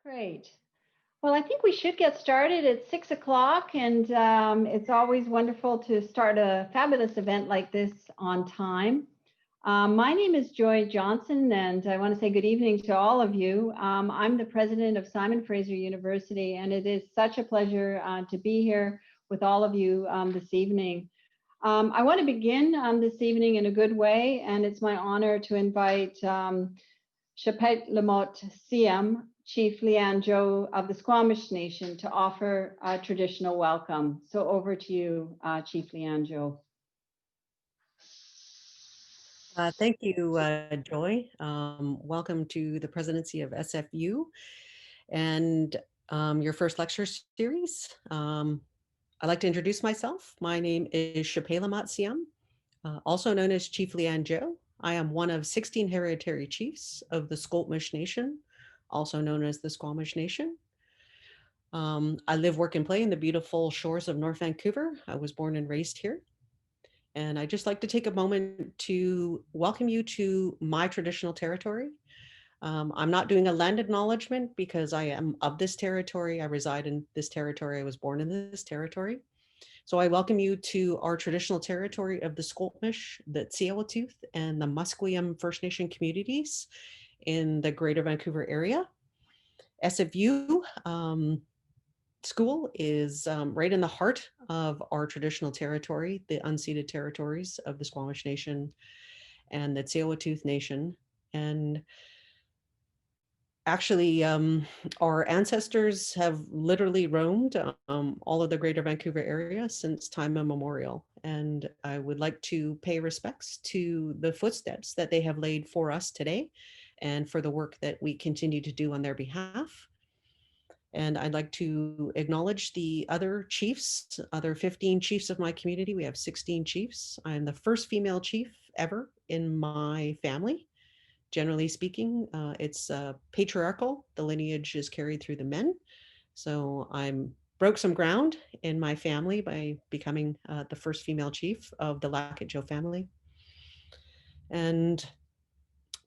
Great. Well, I think we should get started at 6 o'clock, and it's always wonderful to start a fabulous event like this on time. My name is Joy Johnson, and I want to say good evening to all of you. I'm the president of Simon Fraser University, and it is such a pleasure to be here with all of you this evening. I want to begin this evening in a good way, and it's my honor to invite Chapet Lamotte Siam, Chief Lianjo of the Squamish Nation, to offer a traditional welcome. So over to you, Chief Lianjo. Thank you, Joy. Welcome to the presidency of SFU and your first lecture series. I'd like to introduce myself. My name is Chapet Lamotte Siam, also known as Chief Lianjo. I am one of 16 hereditary chiefs of the Squamish Nation, also known as the Squamish Nation. I live, work, and play in the beautiful shores of North Vancouver. I was born and raised here. And I'd just like to take a moment to welcome you to my traditional territory. I'm not doing a land acknowledgement because I am of this territory. I reside in this territory. I was born in this territory. So I welcome you to our traditional territory of the Squamish, the Tsleil-Waututh, and the Musqueam First Nation communities in the Greater Vancouver area. SFU School is right in the heart of our traditional territory, the unceded territories of the Squamish Nation and the Tsleil-Waututh Nation. And actually, our ancestors have literally roamed all of the Greater Vancouver area since time immemorial. And I would like to pay respects to the footsteps that they have laid for us today and for the work that we continue to do on their behalf. And I'd like to acknowledge the other chiefs, other 15 chiefs of my community. We have 16 chiefs. I'm the first female chief ever in my family. Generally speaking, it's patriarchal. The lineage is carried through the men. So I broke some ground in my family by becoming the first female chief of the Lackett-Joe family. And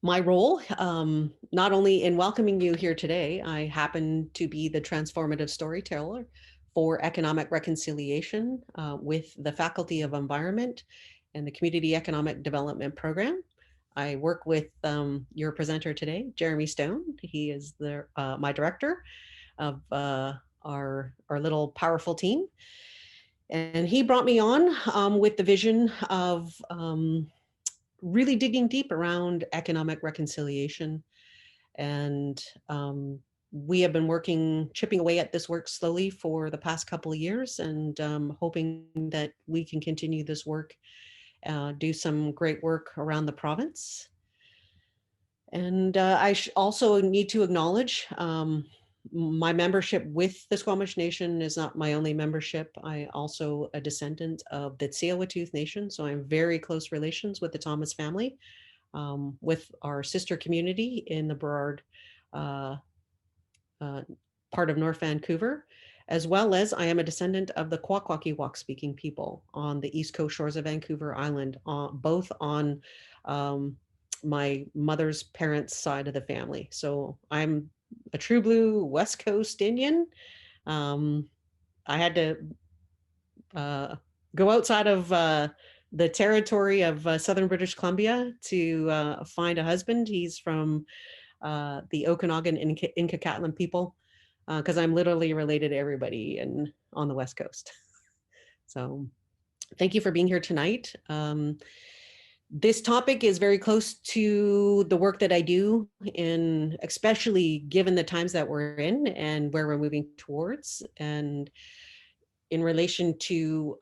my role, not only in welcoming you here today, I happen to be the transformative storyteller for economic reconciliation with the Faculty of Environment and the Community Economic Development Program. I work with your presenter today, Jeremy Stone. He is my director of our little powerful team. And he brought me on with the vision of really digging deep around economic reconciliation. And we have been chipping away at this work slowly for the past couple of years, and hoping that we can continue this work, do some great work around the province. And I also need to acknowledge my membership with the Squamish Nation is not my only membership. I also a descendant of the Tsleil-Waututh Nation, so I'm very close relations with the Thomas family, with our sister community in the Burrard part of North Vancouver, as well as I am a descendant of the Kwakwaka'wakw speaking people on the east coast shores of Vancouver Island, both on my mother's parents' side of the family. So I'm a true blue West Coast Indian. I had to go outside of the territory of southern British Columbia to find a husband. He's from the Okanagan and Inca people, because I'm literally related to everybody on the West Coast. So thank you for being here tonight. This topic is very close to the work that I do, and especially given the times that we're in and where we're moving towards, and in relation to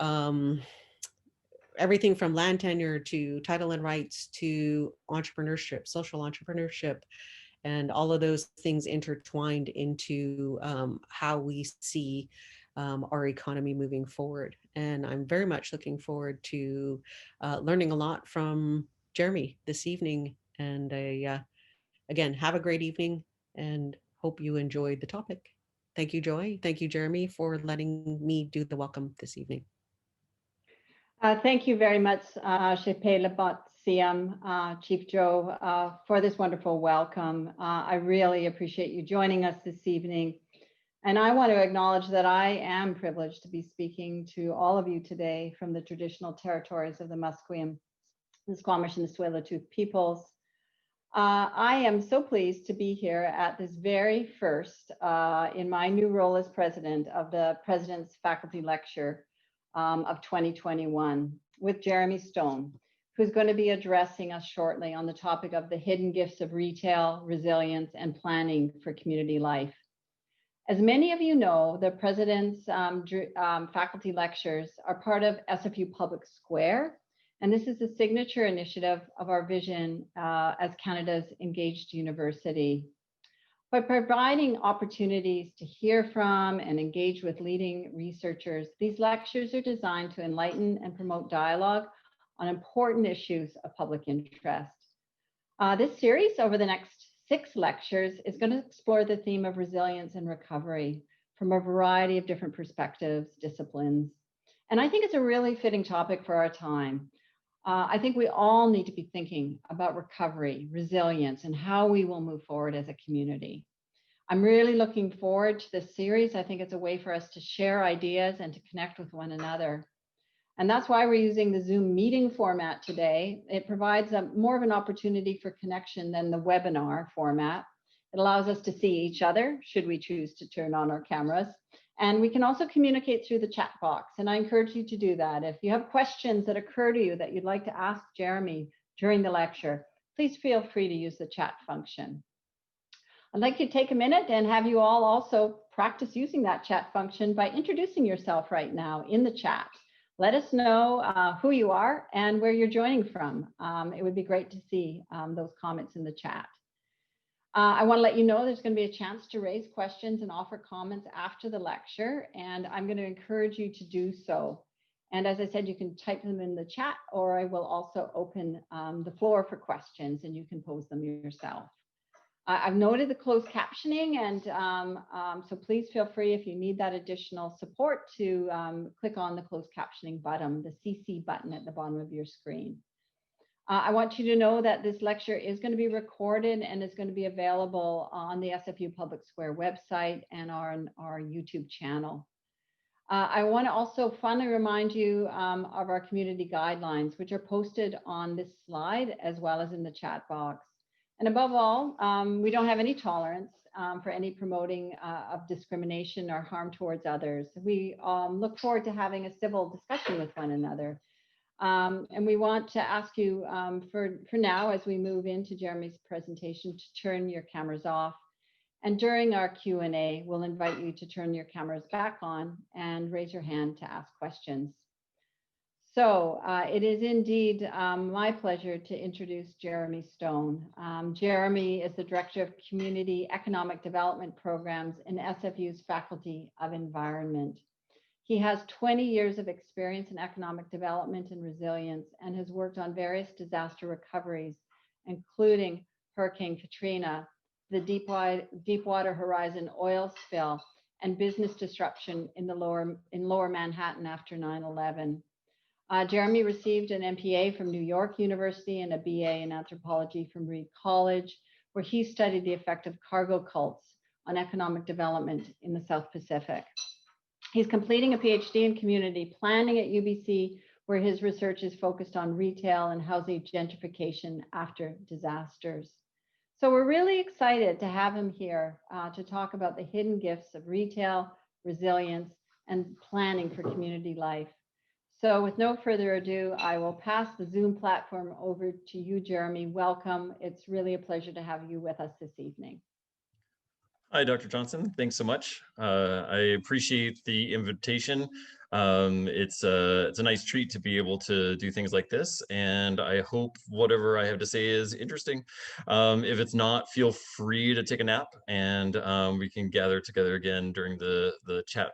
everything from land tenure to title and rights to entrepreneurship, social entrepreneurship, and all of those things intertwined into how we see our economy moving forward. And I'm very much looking forward to learning a lot from Jeremy this evening. And again, have a great evening and hope you enjoyed the topic. Thank you, Joy. Thank you, Jeremy, for letting me do the welcome this evening. Thank you very much, Chapet Lamotte CM, Chief Joe, for this wonderful welcome. I really appreciate you joining us this evening. And I want to acknowledge that I am privileged to be speaking to all of you today from the traditional territories of the Musqueam, the Squamish, and the Tsleil-Waututh peoples. I am so pleased to be here at this very first, in my new role as president, of the President's Faculty Lecture of 2021 with Jeremy Stone, who's going to be addressing us shortly on the topic of the hidden gifts of retail, resilience, and planning for community life. As many of you know, the President's faculty lectures are part of SFU Public Square, and this is a signature initiative of our vision as Canada's engaged university. By providing opportunities to hear from and engage with leading researchers, these lectures are designed to enlighten and promote dialogue on important issues of public interest. This series over the next 6 lectures is going to explore the theme of resilience and recovery from a variety of different perspectives, disciplines. And I think it's a really fitting topic for our time. I think we all need to be thinking about recovery, resilience, and how we will move forward as a community. I'm really looking forward to this series. I think it's a way for us to share ideas and to connect with one another. And that's why we're using the Zoom meeting format today. It provides more of an opportunity for connection than the webinar format. It allows us to see each other, should we choose to turn on our cameras. And we can also communicate through the chat box. And I encourage you to do that. If you have questions that occur to you that you'd like to ask Jeremy during the lecture, please feel free to use the chat function. I'd like to take a minute and have you all also practice using that chat function by introducing yourself right now in the chat. Let us know who you are and where you're joining from. It would be great to see those comments in the chat. I want to let you know there's going to be a chance to raise questions and offer comments after the lecture, and I'm going to encourage you to do so. And as I said, you can type them in the chat, or I will also open the floor for questions and you can pose them yourself. I've noted the closed captioning, and so please feel free if you need that additional support to click on the closed captioning button, the CC button at the bottom of your screen. I want you to know that this lecture is going to be recorded and is going to be available on the SFU Public Square website and on our YouTube channel. I want to also finally remind you of our community guidelines, which are posted on this slide as well as in the chat box. And above all, we don't have any tolerance for any promoting of discrimination or harm towards others. We look forward to having a civil discussion with one another. And we want to ask you for now, as we move into Jeremy's presentation, to turn your cameras off. And during our Q&A, we'll invite you to turn your cameras back on and raise your hand to ask questions. So it is indeed my pleasure to introduce Jeremy Stone. Jeremy is the Director of Community Economic Development Programs in SFU's Faculty of Environment. He has 20 years of experience in economic development and resilience and has worked on various disaster recoveries, including Hurricane Katrina, the Deepwater Horizon oil spill, and business disruption in Lower Manhattan after 9/11. Jeremy received an MPA from New York University and a BA in anthropology from Reed College, where he studied the effect of cargo cults on economic development in the South Pacific. He's completing a PhD in community planning at UBC, where his research is focused on retail and housing gentrification after disasters. So we're really excited to have him here to talk about the hidden gifts of retail, resilience, and planning for community life. So with no further ado, I will pass the Zoom platform over to you, Jeremy. Welcome. It's really a pleasure to have you with us this evening. Hi, Dr. Johnson. Thanks so much. I appreciate the invitation. It's a nice treat to be able to do things like this, and I hope whatever I have to say is interesting. If it's not, feel free to take a nap, and we can gather together again during the chat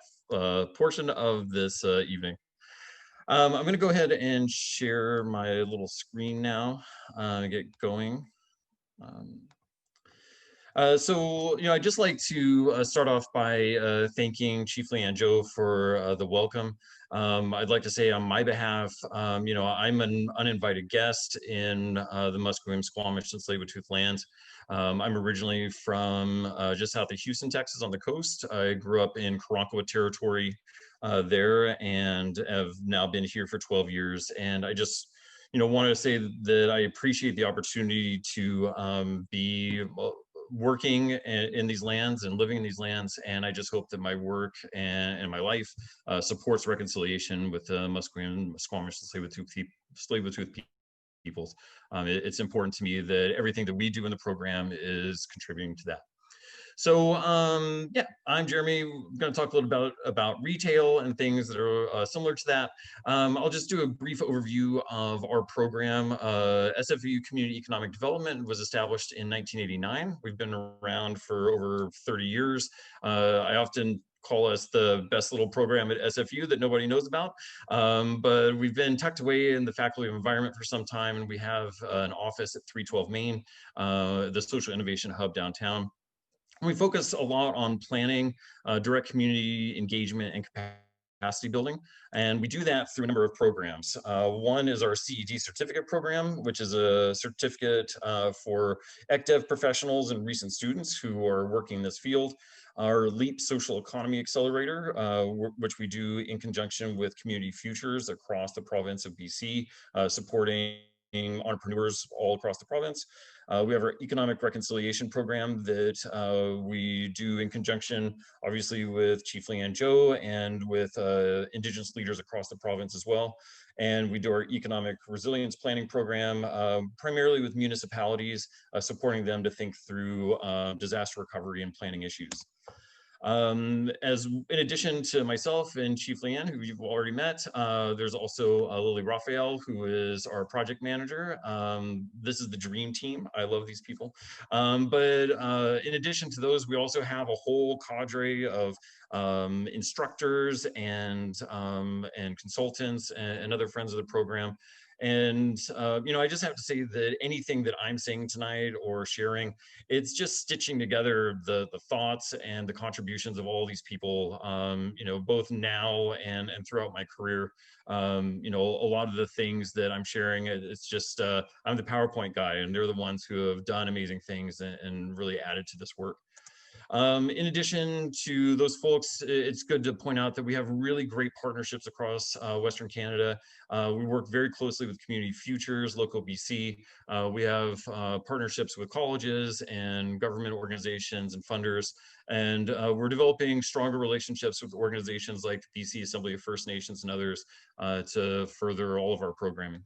portion of this evening. I'm going to go ahead and share my little screen now, get going. So, I'd just like to start off by thanking Chief Leanne Joe for the welcome. I'd like to say on my behalf, I'm an uninvited guest in the Musqueam, Squamish, and Tsleil-Waututh lands. I'm originally from just south of Houston, Texas, on the coast. I grew up in Karankawa territory there, and have now been here for 12 years. And I just wanted to say that I appreciate the opportunity to be working in these lands and living in these lands, and I just hope that my work and my life supports reconciliation with the Musqueam, Squamish, and Tsleil-Waututh peoples. It's important to me that everything that we do in the program is contributing to that. So yeah, I'm Jeremy. I'm going to talk a little about retail and things that are similar to that. I'll just do a brief overview of our program. SFU Community Economic Development was established in 1989. We've been around for over 30 years. I often call us the best little program at SFU that nobody knows about. But we've been tucked away in the Faculty of Environment for some time, and we have an office at 312 Main, the Social Innovation Hub downtown. We focus a lot on planning, direct community engagement, and capacity building. And we do that through a number of programs. One is our CED certificate program, which is a certificate for ECDev professionals and recent students who are working in this field. Our LEAP Social Economy Accelerator, which we do in conjunction with Community Futures across the province of BC, supporting entrepreneurs all across the province. We have our economic reconciliation program that we do in conjunction, obviously, with Chief Leanne Joe and with Indigenous leaders across the province as well. And we do our economic resilience planning program, primarily with municipalities, supporting them to think through disaster recovery and planning issues. In addition to myself and Chief Leanne, who you've already met, there's also Lily Raphael, who is our project manager. This is the dream team. I love these people. But in addition to those, we also have a whole cadre of instructors and consultants and other friends of the program. And, I just have to say that anything that I'm saying tonight or sharing, it's just stitching together the thoughts and the contributions of all these people, both now and throughout my career. A lot of the things that I'm sharing, it's just, I'm the PowerPoint guy, and they're the ones who have done amazing things and really added to this work. In addition to those folks, it's good to point out that we have really great partnerships across Western Canada. We work very closely with Community Futures, Local BC. We have partnerships with colleges and government organizations and funders. And we're developing stronger relationships with organizations like the BC Assembly of First Nations and others to further all of our programming.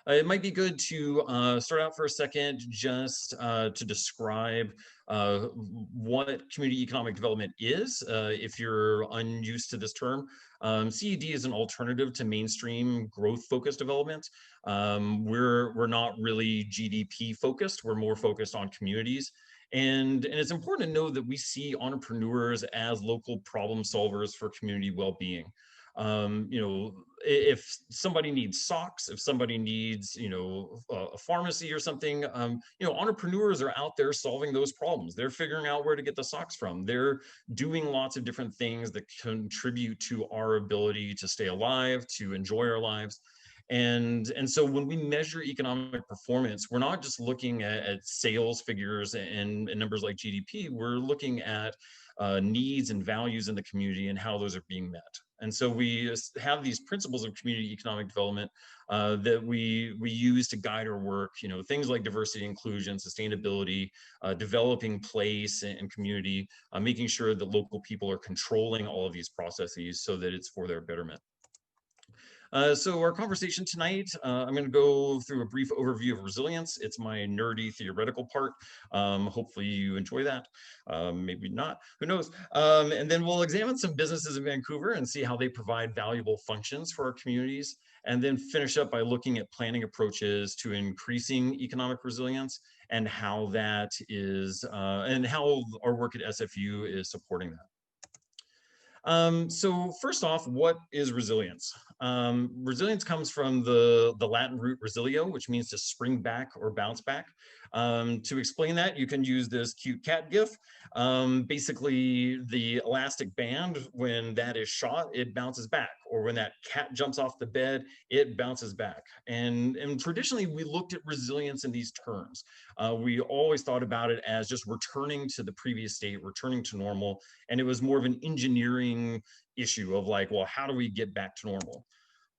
It might be good to start out for a second just to describe what community economic development is, if you're unused to this term. CED is an alternative to mainstream growth-focused development. We're not really GDP focused. We're more focused on communities. And it's important to know that we see entrepreneurs as local problem solvers for community well-being. If somebody needs socks, if somebody needs, a pharmacy or something, entrepreneurs are out there solving those problems. They're figuring out where to get the socks from. They're doing lots of different things that contribute to our ability to stay alive, to enjoy our lives. And so when we measure economic performance, we're not just looking at sales figures and numbers like GDP. We're looking at needs and values in the community and how those are being met. And so we have these principles of community economic development that we use to guide our work, things like diversity, inclusion, sustainability, developing place and community, making sure that local people are controlling all of these processes so that it's for their betterment. So our conversation tonight, I'm going to go through a brief overview of resilience. It's my nerdy theoretical part. Hopefully you enjoy that. Maybe not, who knows? And then we'll examine some businesses in Vancouver and see how they provide valuable functions for our communities. And then finish up by looking at planning approaches to increasing economic resilience and how that is, and how our work at SFU is supporting that. So first off, what is resilience? Resilience comes from the Latin root resilio, which means to spring back or bounce back. To explain that, you can use this cute cat gif. Basically, the elastic band, when that is shot, it bounces back, or when that cat jumps off the bed, it bounces back. And traditionally, we looked at resilience in these terms. We always thought about it as just returning to the previous state, returning to normal, and it was more of an engineering issue of like, well, how do we get back to normal?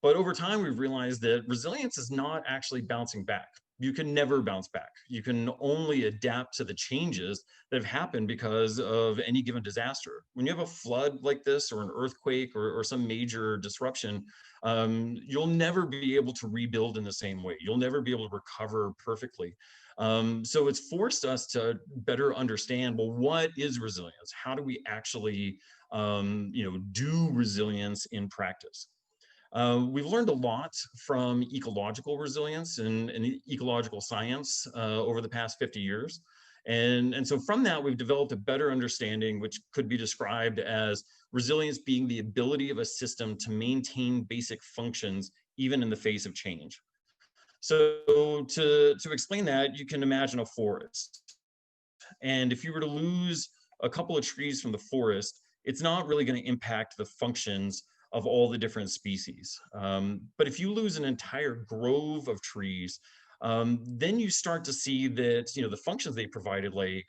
But over time, we've realized that resilience is not actually bouncing back. You can never bounce back. You can only adapt to the changes that have happened because of any given disaster. When you have a flood like this, or an earthquake, or some major disruption, you'll never be able to rebuild in the same way. You'll never be able to recover perfectly. So it's forced us to better understand, well, what is resilience? How do we actually do resilience in practice? We've learned a lot from ecological resilience and ecological science over the past 50 years. And so from that, we've developed a better understanding, which could be described as resilience being the ability of a system to maintain basic functions, even in the face of change. So to explain that, you can imagine a forest. And if you were to lose a couple of trees from the forest, it's not really going to impact the functions of all the different species. But if you lose an entire grove of trees, then you start to see that the functions they provided, like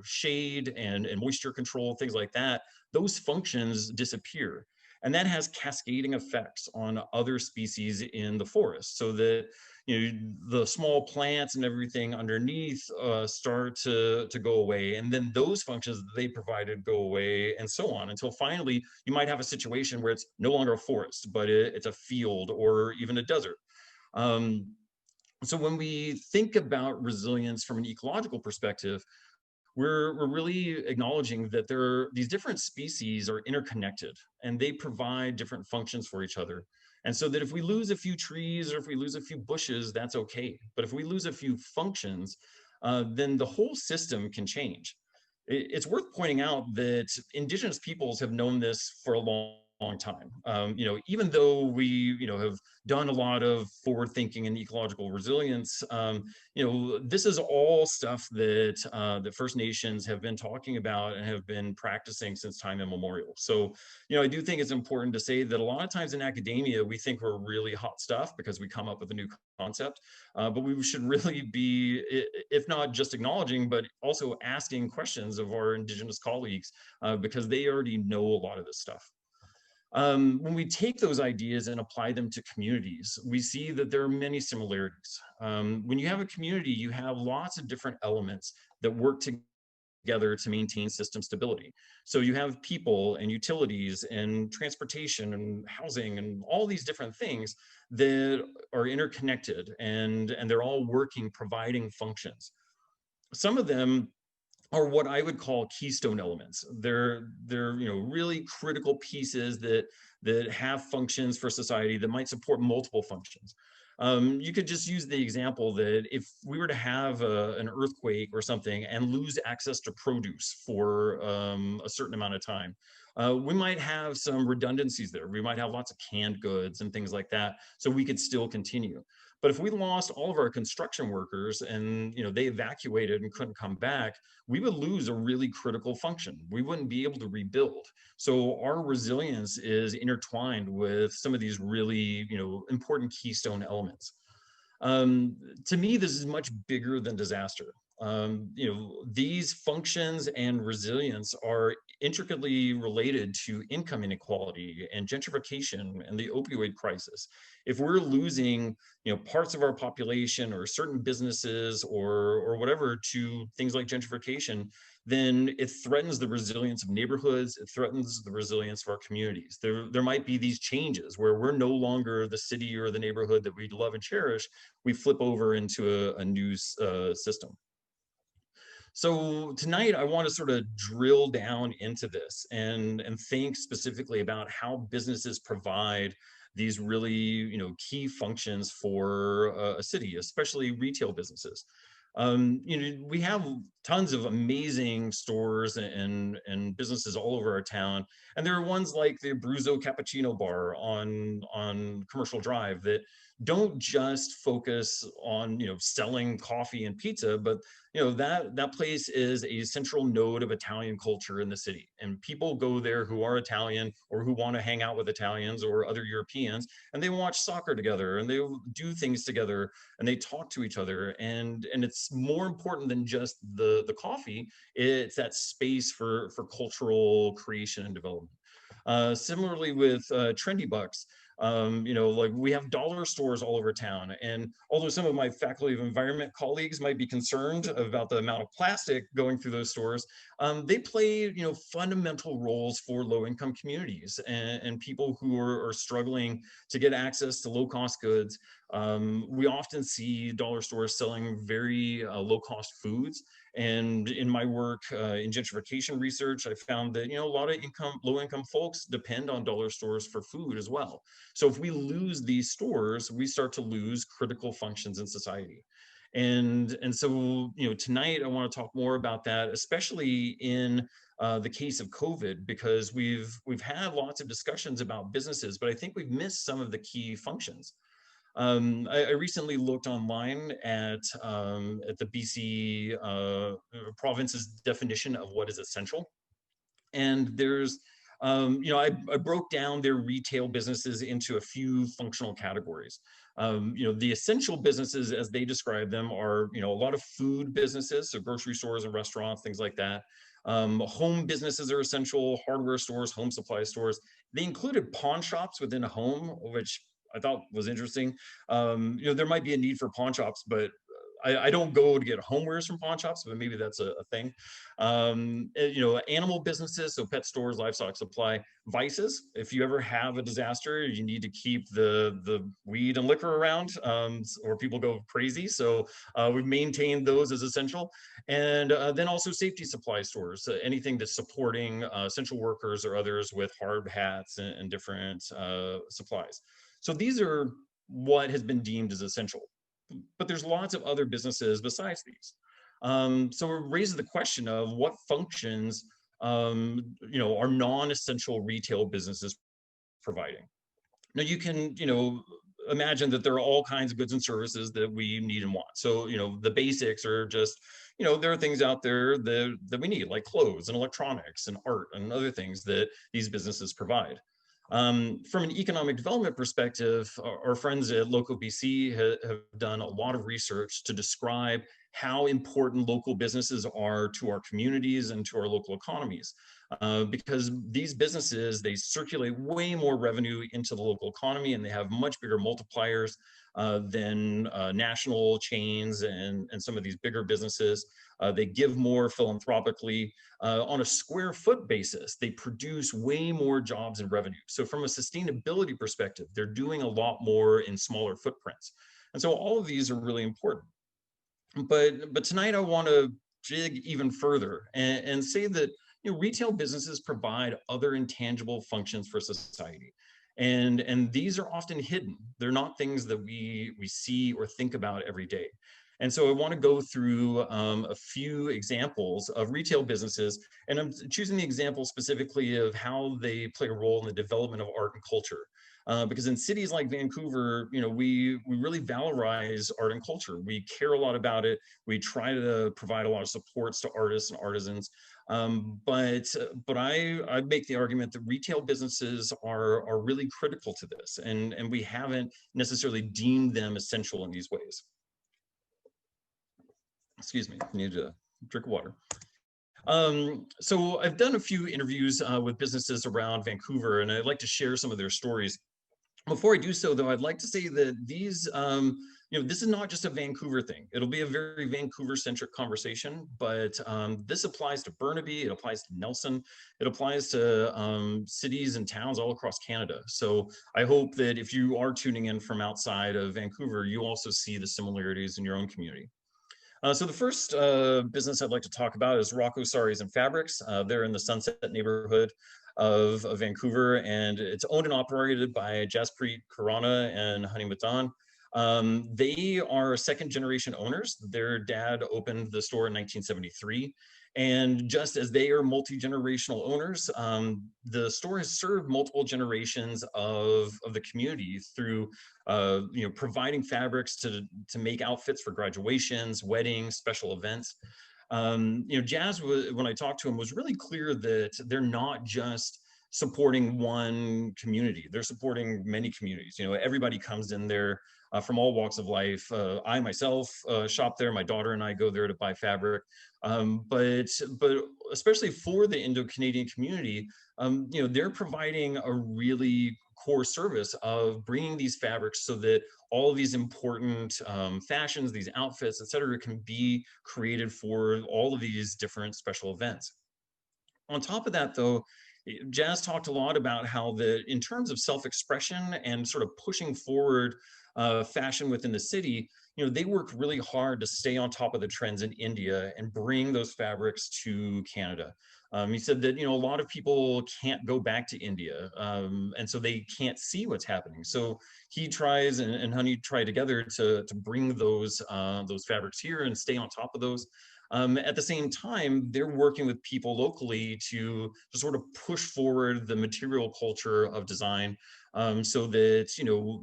shade and moisture control, things like that, those functions disappear. And that has cascading effects on other species in the forest, so that the small plants and everything underneath start to go away, and then those functions that they provided go away, and so on, until finally you might have a situation where it's no longer a forest, but it's a field or even a desert. So when we think about resilience from an ecological perspective, we're really acknowledging that these different species are interconnected, and they provide different functions for each other. And so that if we lose a few trees, or if we lose a few bushes, that's okay. But if we lose a few functions, then the whole system can change. It's worth pointing out that Indigenous peoples have known this for a long time. Even though we have done a lot of forward thinking and ecological resilience, this is all stuff that the First Nations have been talking about and have been practicing since time immemorial. So I do think it's important to say that a lot of times in academia we think we're really hot stuff because we come up with a new concept, but we should really be, if not just acknowledging, but also asking questions of our Indigenous colleagues, because they already know a lot of this stuff. When we take those ideas and apply them to communities, we see that there are many similarities. When you have a community, you have lots of different elements that work together to maintain system stability. So you have people and utilities and transportation and housing and all these different things that are interconnected, and they're all working, providing functions. Some of them are what I would call keystone elements. They're really critical pieces that have functions for society that might support multiple functions. You could just use the example that if we were to have an earthquake or something and lose access to produce for a certain amount of time, we might have some redundancies there. We might have lots of canned goods and things like that, so we could still continue. But if we lost all of our construction workers and they evacuated and couldn't come back, we would lose a really critical function. We wouldn't be able to rebuild. So our resilience is intertwined with some of these really important keystone elements. To me, this is much bigger than disaster. These functions and resilience are intricately related to income inequality and gentrification and the opioid crisis. If we're losing, parts of our population or certain businesses or whatever to things like gentrification, then it threatens the resilience of neighborhoods. It threatens the resilience of our communities. There might be these changes where we're no longer the city or the neighborhood that we love and cherish. We flip over into a new system. So tonight, I want to sort of drill down into this and think specifically about how businesses provide these really key functions for a city, especially retail businesses. We have tons of amazing stores and businesses all over our town, and there are ones like the Abruzzo Cappuccino Bar on Commercial Drive that don't just focus on, selling coffee and pizza, but that place is a central node of Italian culture in the city, and people go there who are Italian or who want to hang out with Italians or other Europeans, and they watch soccer together and they do things together and they talk to each other, and it's more important than just the coffee. It's that space for cultural creation and development. Similarly with Trendy Bucks, like we have dollar stores all over town. And although some of my Faculty of Environment colleagues might be concerned about the amount of plastic going through those stores, they play, fundamental roles for low-income communities and people who are struggling to get access to low-cost goods. We often see dollar stores selling very low-cost foods. And in my work in gentrification research, I found that, a lot of low-income folks depend on dollar stores for food as well. So if we lose these stores, we start to lose critical functions in society. And so, tonight I want to talk more about that, especially in the case of COVID, because we've had lots of discussions about businesses, but I think we've missed some of the key functions. I recently looked online at the BC province's definition of what is essential. And there's, I broke down their retail businesses into a few functional categories. The essential businesses, as they describe them, are, a lot of food businesses, so grocery stores and restaurants, things like that. Home businesses are essential, hardware stores, home supply stores. They included pawn shops within a home, which I thought was interesting. There might be a need for pawn shops, but I don't go to get homewares from pawn shops, but maybe that's a thing. Animal businesses, so pet stores, livestock supply, vices. If you ever have a disaster, you need to keep the weed and liquor around, or people go crazy. So we've maintained those as essential. And then also safety supply stores, anything that's supporting essential workers or others with hard hats and different supplies. So these are what has been deemed as essential. But there's lots of other businesses besides these. So it raises the question of what functions, are non-essential retail businesses providing. Now you can, imagine that there are all kinds of goods and services that we need and want. So, the basics are just, there are things out there that we need, like clothes and electronics and art and other things that these businesses provide. From an economic development perspective, our friends at Local BC have done a lot of research to describe how important local businesses are to our communities and to our local economies. Because these businesses, they circulate way more revenue into the local economy, and they have much bigger multipliers than national chains and some of these bigger businesses. They give more philanthropically. On a square foot basis, they produce way more jobs and revenue. So from a sustainability perspective, they're doing a lot more in smaller footprints. And so all of these are really important. But tonight I want to dig even further and say that retail businesses provide other intangible functions for society. And these are often hidden. They're not things that we see or think about every day. And so I want to go through a few examples of retail businesses, and I'm choosing the example specifically of how they play a role in the development of art and culture. Because in cities like Vancouver, we really valorize art and culture. We care a lot about it. We try to provide a lot of supports to artists and artisans. But I make the argument that retail businesses are really critical to this, and we haven't necessarily deemed them essential in these ways. Excuse me, I need a drink of water. So I've done a few interviews with businesses around Vancouver, and I'd like to share some of their stories. Before I do so, though, I'd like to say that these, this is not just a Vancouver thing. It'll be a very Vancouver-centric conversation, but this applies to Burnaby, it applies to Nelson, it applies to cities and towns all across Canada. So I hope that if you are tuning in from outside of Vancouver, you also see the similarities in your own community. So the first business I'd like to talk about is Rokko, Sarees and Fabrics. They're in the Sunset neighborhood of Vancouver, and it's owned and operated by Jaspreet Khurana and Honey Madan. They are second generation owners. Their dad opened the store in 1973, And just as they are multi-generational owners, the store has served multiple generations of the community through providing fabrics to make outfits for graduations, weddings, special events. Jazz, when I talked to him, was really clear that they're not just supporting one community. They're supporting many communities. Everybody comes in there from all walks of life. I myself shop there. My daughter and I go there to buy fabric. But especially for the Indo-Canadian community, they're providing a really core service of bringing these fabrics so that all of these important fashions, these outfits, et cetera, can be created for all of these different special events. On top of that, though, Jazz talked a lot about how in terms of self-expression and sort of pushing forward fashion within the city, they work really hard to stay on top of the trends in India and bring those fabrics to Canada. He said that, a lot of people can't go back to India, and so they can't see what's happening. So he tries and Honey try together to bring those fabrics here and stay on top of those. At the same time, they're working with people locally to sort of push forward the material culture of design, so that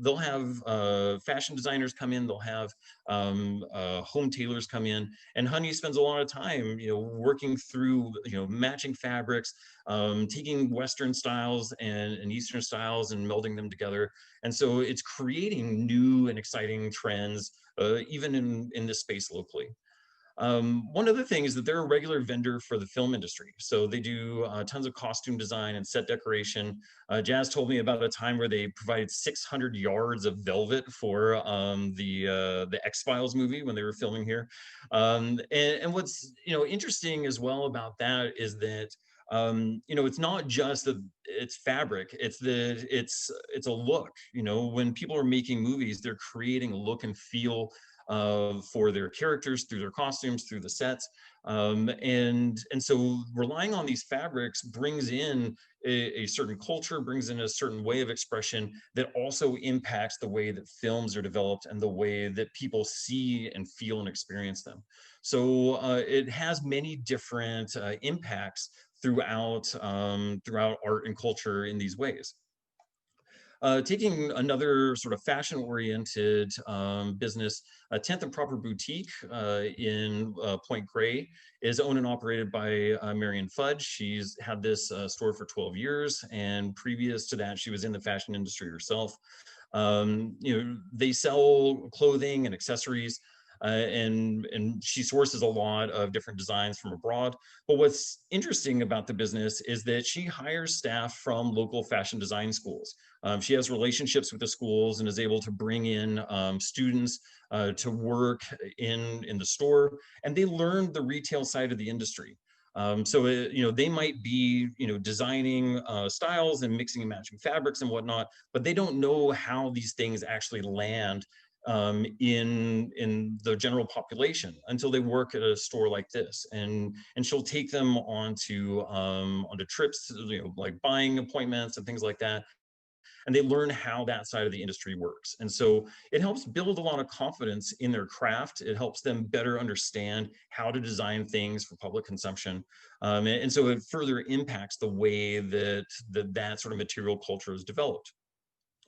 they'll have fashion designers come in, they'll have home tailors come in, and Honey spends a lot of time working through matching fabrics, taking Western styles and Eastern styles and melding them together. And so it's creating new and exciting trends, even in this space locally. One other thing is that they're a regular vendor for the film industry. So they do tons of costume design and set decoration. Jazz told me about a time where they provided 600 yards of velvet for the X-Files movie when they were filming here. And what's interesting as well about that is that it's not just that it's fabric, it's that it's a look. When people are making movies, they're creating a look and feel for their characters through their costumes, through the sets. And so relying on these fabrics brings in a certain culture, brings in a certain way of expression that also impacts the way that films are developed and the way that people see and feel and experience them. So it has many different impacts throughout art and culture in these ways. Taking another sort of fashion-oriented business, 10th and Proper Boutique in Point Grey is owned and operated by Marion Fudge. She's had this store for 12 years, and previous to that, she was in the fashion industry herself. They sell clothing and accessories, and she sources a lot of different designs from abroad. But what's interesting about the business is that she hires staff from local fashion design schools. She has relationships with the schools and is able to bring in students to work in the store, and they learn the retail side of the industry. So they might be designing styles and mixing and matching fabrics and whatnot, but they don't know how these things actually land in the general population until they work at a store like this. And she'll take them onto trips, like buying appointments and things like that, and they learn how that side of the industry works. And so it helps build a lot of confidence in their craft. It helps them better understand how to design things for public consumption. And so it further impacts the way that sort of material culture is developed.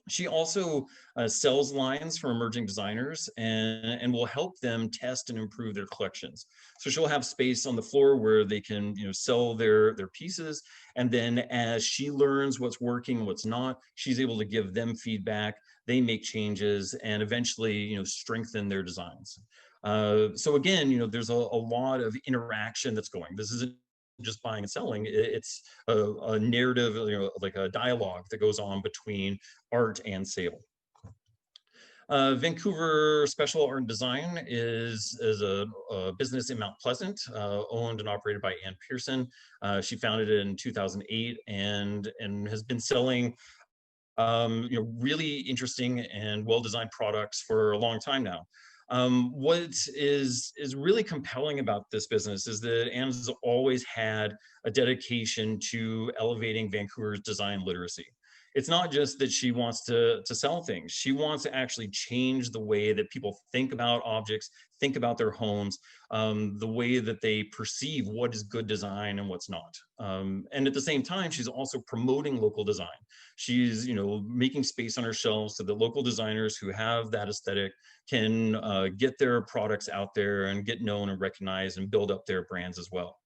She also sells lines from emerging designers and will help them test and improve their collections. So she'll have space on the floor where they can sell their pieces. And then as she learns what's working and what's not, she's able to give them feedback. They make changes and eventually strengthen their designs. So again, there's a lot of interaction that's going. This isn't just buying and selling. It's a narrative, like a dialogue that goes on between art and sale. Vancouver Special Art and Design is a business in Mount Pleasant, owned and operated by Ann Pearson. She founded it in 2008 and has been selling really interesting and well-designed products for a long time now. What is really compelling about this business is that Anne's always had a dedication to elevating Vancouver's design literacy. It's not just that she wants to sell things. She wants to actually change the way that people think about objects, think about their homes, the way that they perceive what is good design and what's not. And at the same time, she's also promoting local design. She's, making space on her shelves so that local designers who have that aesthetic can get their products out there and get known and recognized and build up their brands as well.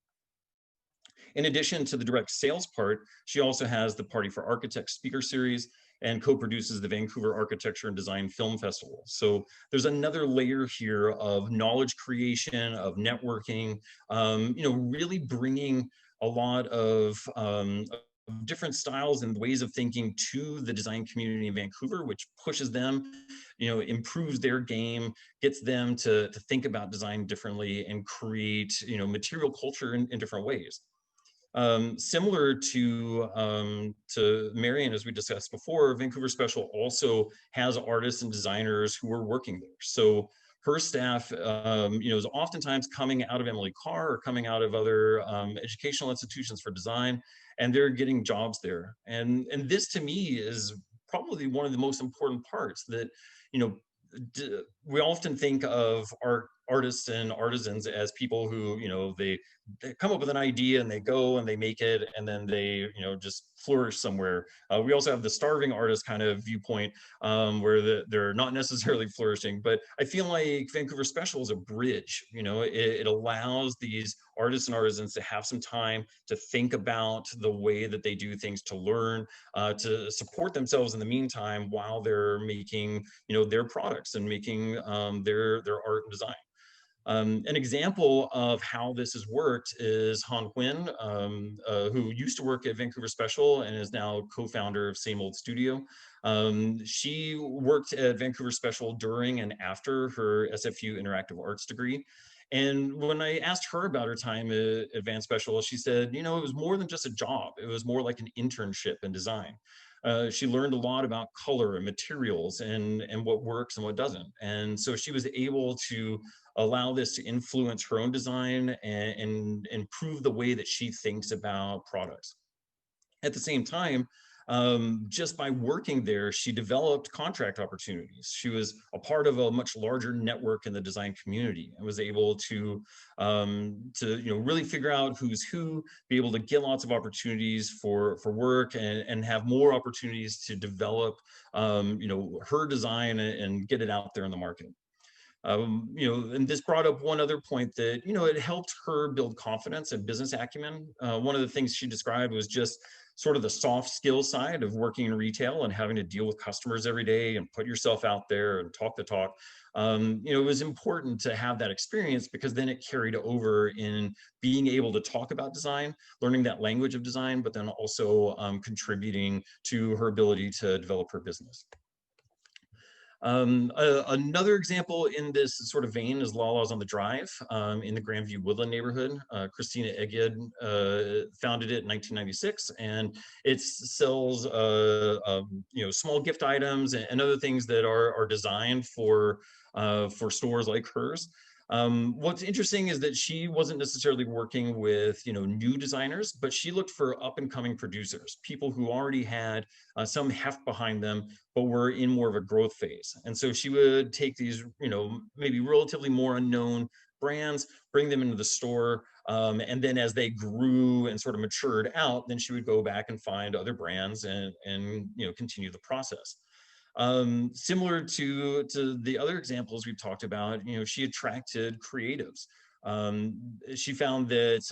In addition to the direct sales part, she also has the Party for Architects speaker series and co-produces the Vancouver Architecture and Design Film Festival. So there's another layer here of knowledge creation, of networking, really bringing a lot of different styles and ways of thinking to the design community in Vancouver, which pushes them, improves their game, gets them to think about design differently and create, material culture in different ways. Similar to Marion, as we discussed before, Vancouver Special also has artists and designers who are working there. So her staff, is oftentimes coming out of Emily Carr or coming out of other educational institutions for design, and they're getting jobs there. And this to me is probably one of the most important parts that, we often think of artists and artisans as people who, they come up with an idea and they go and they make it and then they, just flourish somewhere. We also have the starving artist kind of viewpoint where they're not necessarily flourishing, but I feel like Vancouver Special is a bridge. It allows these artists and artisans to have some time to think about the way that they do things, to learn, to support themselves in the meantime while they're making, their products and making their art and design. An example of how this has worked is Han Huynh, who used to work at Vancouver Special and is now co-founder of Same Old Studio. She worked at Vancouver Special during and after her SFU Interactive Arts degree. And when I asked her about her time at Van Special, she said, it was more than just a job. It was more like an internship in design. She learned a lot about color and materials and what works and what doesn't. And so she was able to allow this to influence her own design and improve the way that she thinks about products. At the same time, just by working there, she developed contract opportunities. She was a part of a much larger network in the design community and was able to really figure out who's who, be able to get lots of opportunities for work and have more opportunities to develop her design and get it out there in the market. And this brought up one other point that, it helped her build confidence and business acumen. One of the things she described was just sort of the soft skill side of working in retail and having to deal with customers every day and put yourself out there and talk the talk. It was important to have that experience because then it carried over in being able to talk about design, learning that language of design, but then also contributing to her ability to develop her business. Another example in this sort of vein is Lala's on the Drive in the Grandview-Woodland neighborhood. Christina Egyed founded it in 1996, and it sells small gift items and other things that are designed for stores like hers. What's interesting is that she wasn't necessarily working with new designers, but she looked for up and coming producers, people who already had some heft behind them, but were in more of a growth phase. And so she would take these maybe relatively more unknown brands, bring them into the store, and then as they grew and sort of matured out, then she would go back and find other brands and continue the process. Similar to the other examples we've talked about, she attracted creatives. She found that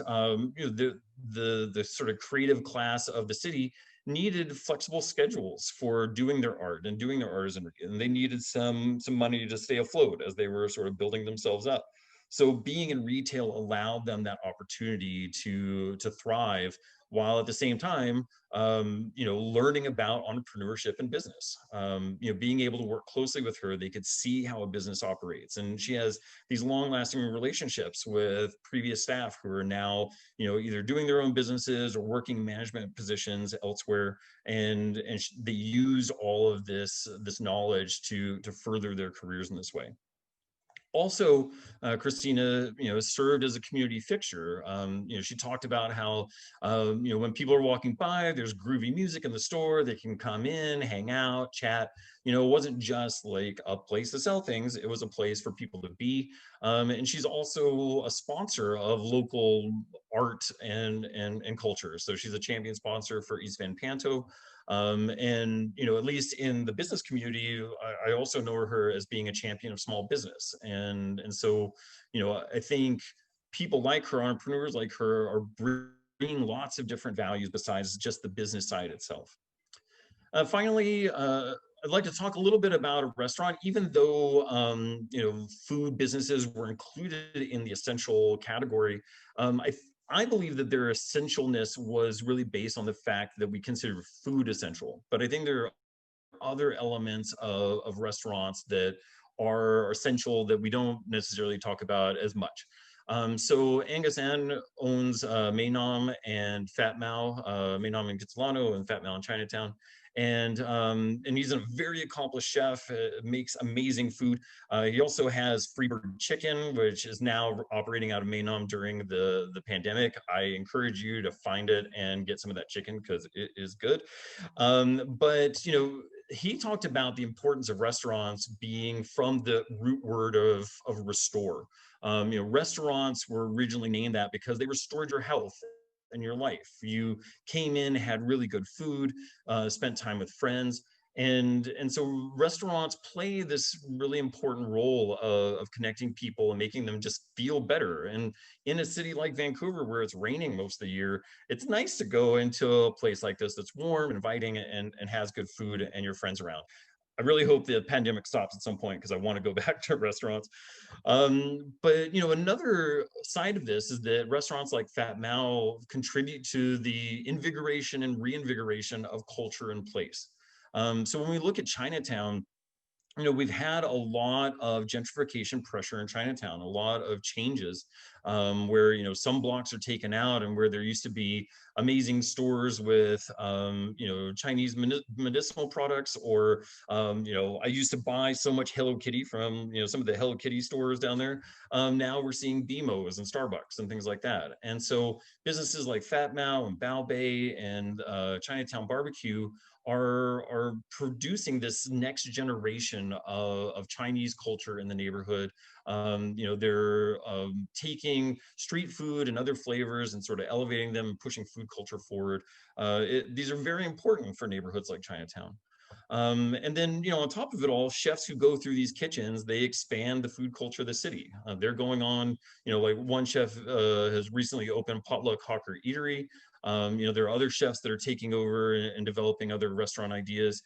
the sort of creative class of the city needed flexible schedules for doing their art and doing their artisanry, and they needed some money to stay afloat as they were sort of building themselves up. So being in retail allowed them that opportunity to thrive, while at the same time, learning about entrepreneurship and business. Being able to work closely with her, they could see how a business operates. And she has these long-lasting relationships with previous staff who are now, either doing their own businesses or working management positions elsewhere. And they use all of this knowledge to further their careers in this way. Also, Christina, served as a community fixture. She talked about how, when people are walking by, there's groovy music in the store. They can come in, hang out, chat. It wasn't just like a place to sell things. It was a place for people to be. And she's also a sponsor of local art and culture. So she's a champion sponsor for East Van Panto. And at least in the business community, I also know her as being a champion of small business. And so, I think people like her, entrepreneurs like her, are bringing lots of different values besides just the business side itself. Finally, I'd like to talk a little bit about a restaurant. Even though food businesses were included in the essential category, I believe that their essentialness was really based on the fact that we consider food essential. But I think there are other elements of restaurants that are essential that we don't necessarily talk about as much. So Angus Ann owns Maenam and Fat Mao, Maenam in Kitsilano and Fat Mao in Chinatown. And he's a very accomplished chef, makes amazing food. He also has Freebird Chicken, which is now operating out of Maenam during the pandemic. I encourage you to find it and get some of that chicken because it is good. But he talked about the importance of restaurants being from the root word of restore. Restaurants were originally named that because they restored your health and your life. You came in, had really good food, spent time with friends. And so restaurants play this really important role of connecting people and making them just feel better. And in a city like Vancouver, where it's raining most of the year, it's nice to go into a place like this that's warm, inviting, and has good food and your friends around. I really hope the pandemic stops at some point because I want to go back to restaurants. But another side of this is that restaurants like Fat Mao contribute to the invigoration and reinvigoration of culture and place. So when we look at Chinatown, we've had a lot of gentrification pressure in Chinatown, a lot of changes where, some blocks are taken out and where there used to be amazing stores with, Chinese medicinal products, or, I used to buy so much Hello Kitty from, some of the Hello Kitty stores down there. Now we're seeing BMOs and Starbucks and things like that. And so businesses like Fat Mao and Bao Bei and Chinatown Barbecue are producing this next generation of Chinese culture in the neighborhood. They're taking street food and other flavors and sort of elevating them and pushing food culture forward. These are very important for neighborhoods like Chinatown. And then, on top of it all, chefs who go through these kitchens, they expand the food culture of the city. They're going on, like one chef has recently opened Potluck Hawker Eatery. There are other chefs that are taking over and developing other restaurant ideas.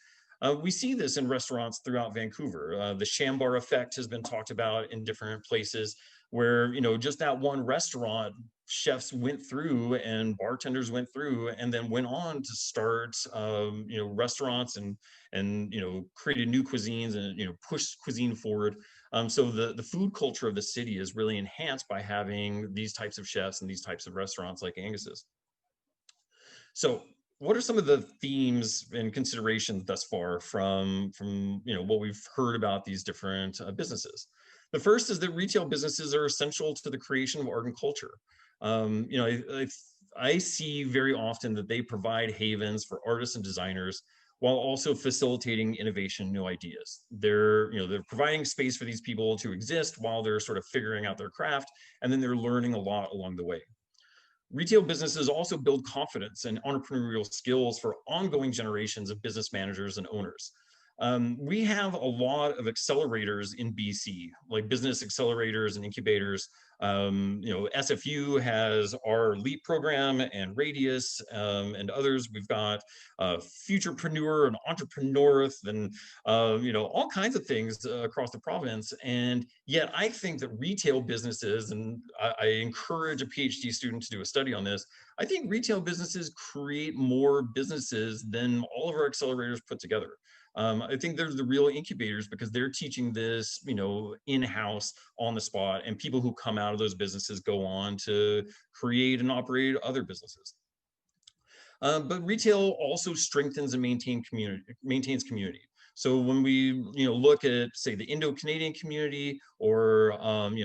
We see this in restaurants throughout Vancouver. The Shambar effect has been talked about in different places where, just that one restaurant, chefs went through and bartenders went through and then went on to start, restaurants and created new cuisines and, pushed cuisine forward. So the food culture of the city is really enhanced by having these types of chefs and these types of restaurants like Angus's. So what are some of the themes and considerations thus far from what we've heard about these different businesses? The first is that retail businesses are essential to the creation of art and culture. I see very often that they provide havens for artists and designers while also facilitating innovation, new ideas. They're providing space for these people to exist while they're sort of figuring out their craft, and then they're learning a lot along the way. Retail businesses also build confidence and entrepreneurial skills for ongoing generations of business managers and owners. We have a lot of accelerators in BC, like business accelerators and incubators. SFU has our LEAP program and Radius and others. We've got Futurepreneur and Entrepreneurth and all kinds of things across the province. And yet I think that retail businesses, and I encourage a PhD student to do a study on this, I think retail businesses create more businesses than all of our accelerators put together. I think they're the real incubators because they're teaching this, in-house on the spot, and people who come out of those businesses go on to create and operate other businesses. But retail also strengthens and maintains community. So when we look at, say, the Indo-Canadian community, or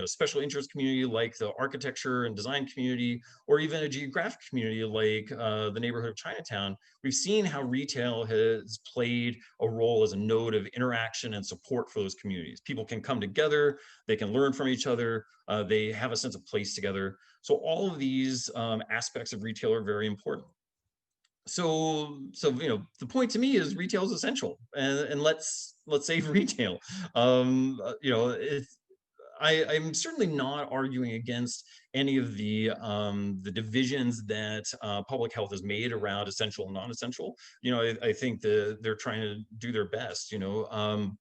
special interest community like the architecture and design community, or even a geographic community like the neighborhood of Chinatown, we've seen how retail has played a role as a node of interaction and support for those communities. People can come together, they can learn from each other, they have a sense of place together. So all of these aspects of retail are very important. So the point to me is retail is essential, and let's save retail. I'm certainly not arguing against any of the divisions that public health has made around essential and non-essential. I think that they're trying to do their best.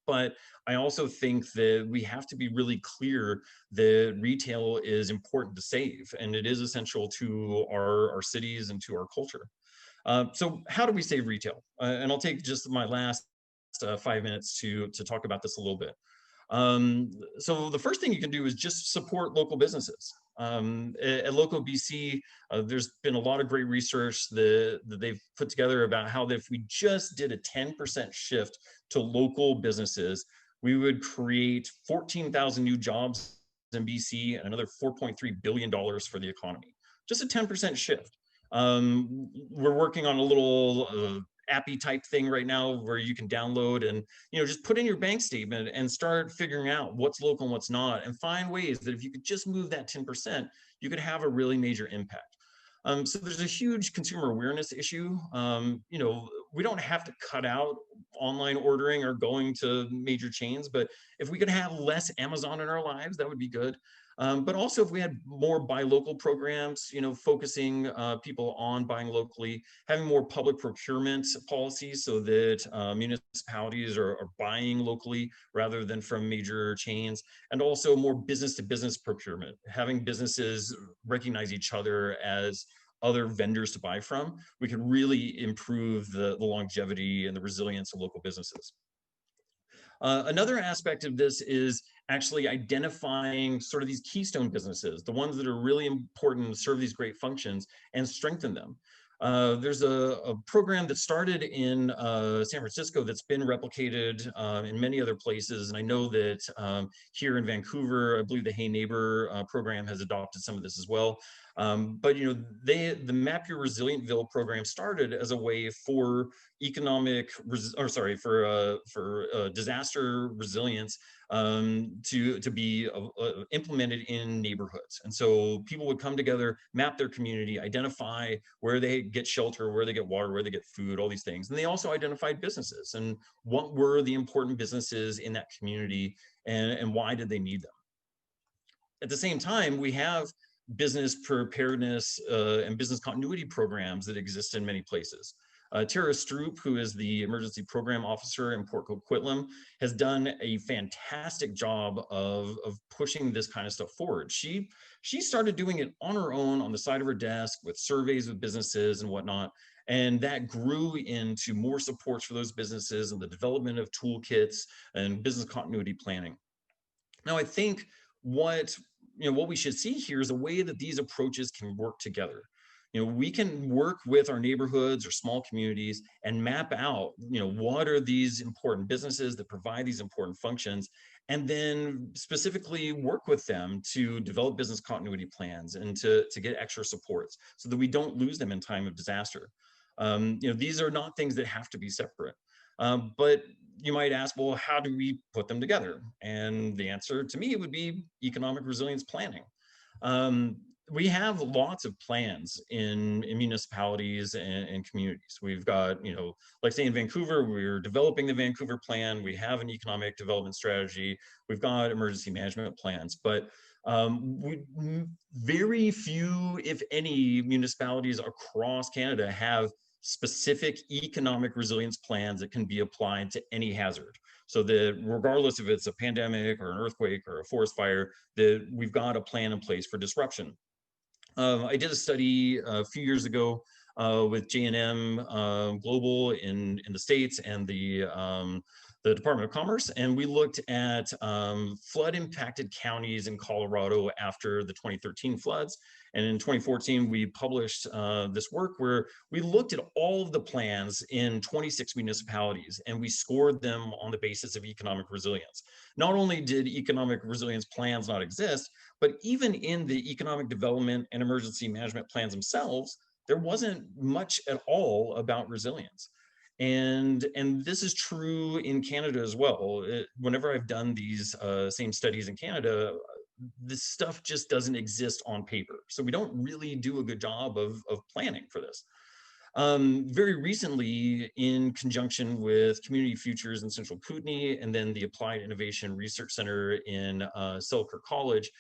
But I also think that we have to be really clear that retail is important to save, and it is essential to our cities and to our culture. So how do we save retail? And I'll take just my last 5 minutes to talk about this a little bit. So the first thing you can do is just support local businesses. At Local BC, there's been a lot of great research that they've put together about how if we just did a 10% shift to local businesses, we would create 14,000 new jobs in BC and another $4.3 billion for the economy. Just a 10% shift. We're working on a little appy type thing right now where you can download and just put in your bank statement and start figuring out what's local and what's not, and find ways that if you could just move that 10%, you could have a really major impact. So there's a huge consumer awareness issue. We don't have to cut out online ordering or going to major chains, but if we could have less Amazon in our lives, that would be good. But also if we had more buy local programs, focusing people on buying locally, having more public procurement policies so that municipalities are buying locally rather than from major chains, and also more business to business procurement, having businesses recognize each other as other vendors to buy from, we can really improve the longevity and the resilience of local businesses. Another aspect of this is actually identifying sort of these keystone businesses, the ones that are really important to serve these great functions, and strengthen them. There's a program that started in San Francisco that's been replicated in many other places. And I know that here in Vancouver, I believe the Hey Neighbor program has adopted some of this as well. But the Map Your Resilientville program started as a way for disaster resilience to be implemented in neighborhoods. And so people would come together, map their community, identify where they get shelter, where they get water, where they get food, all these things. And they also identified businesses and what were the important businesses in that community, and why did they need them. At the same time, we have business preparedness and business continuity programs that exist in many places. Tara Stroop, who is the emergency program officer in Port Coquitlam, has done a fantastic job of pushing this kind of stuff forward. She started doing it on her own on the side of her desk with surveys with businesses and whatnot. And that grew into more supports for those businesses and the development of toolkits and business continuity planning. Now, I think what we should see here is a way that these approaches can work together. We can work with our neighborhoods or small communities and map out, what are these important businesses that provide these important functions, and then specifically work with them to develop business continuity plans and to get extra supports so that we don't lose them in time of disaster. These are not things that have to be separate. But you might ask, well, how do we put them together? And the answer to me would be economic resilience planning. We have lots of plans in municipalities and communities. We've got, like say in Vancouver, we're developing the Vancouver plan. We have an economic development strategy. We've got emergency management plans, but very few, if any, municipalities across Canada have specific economic resilience plans that can be applied to any hazard. So that regardless if it's a pandemic or an earthquake or a forest fire, that we've got a plan in place for disruption. I did a study a few years ago with J&M Global in the States and the Department of Commerce, and we looked at flood impacted counties in Colorado after the 2013 floods. And in 2014, we published this work where we looked at all of the plans in 26 municipalities, and we scored them on the basis of economic resilience. Not only did economic resilience plans not exist, but even in the economic development and emergency management plans themselves, there wasn't much at all about resilience. And this is true in Canada as well. Whenever I've done these same studies in Canada, this stuff just doesn't exist on paper. So we don't really do a good job of planning for this. Very recently, in conjunction with Community Futures in Central Kootenay and then the Applied Innovation Research Center in Selkirk College,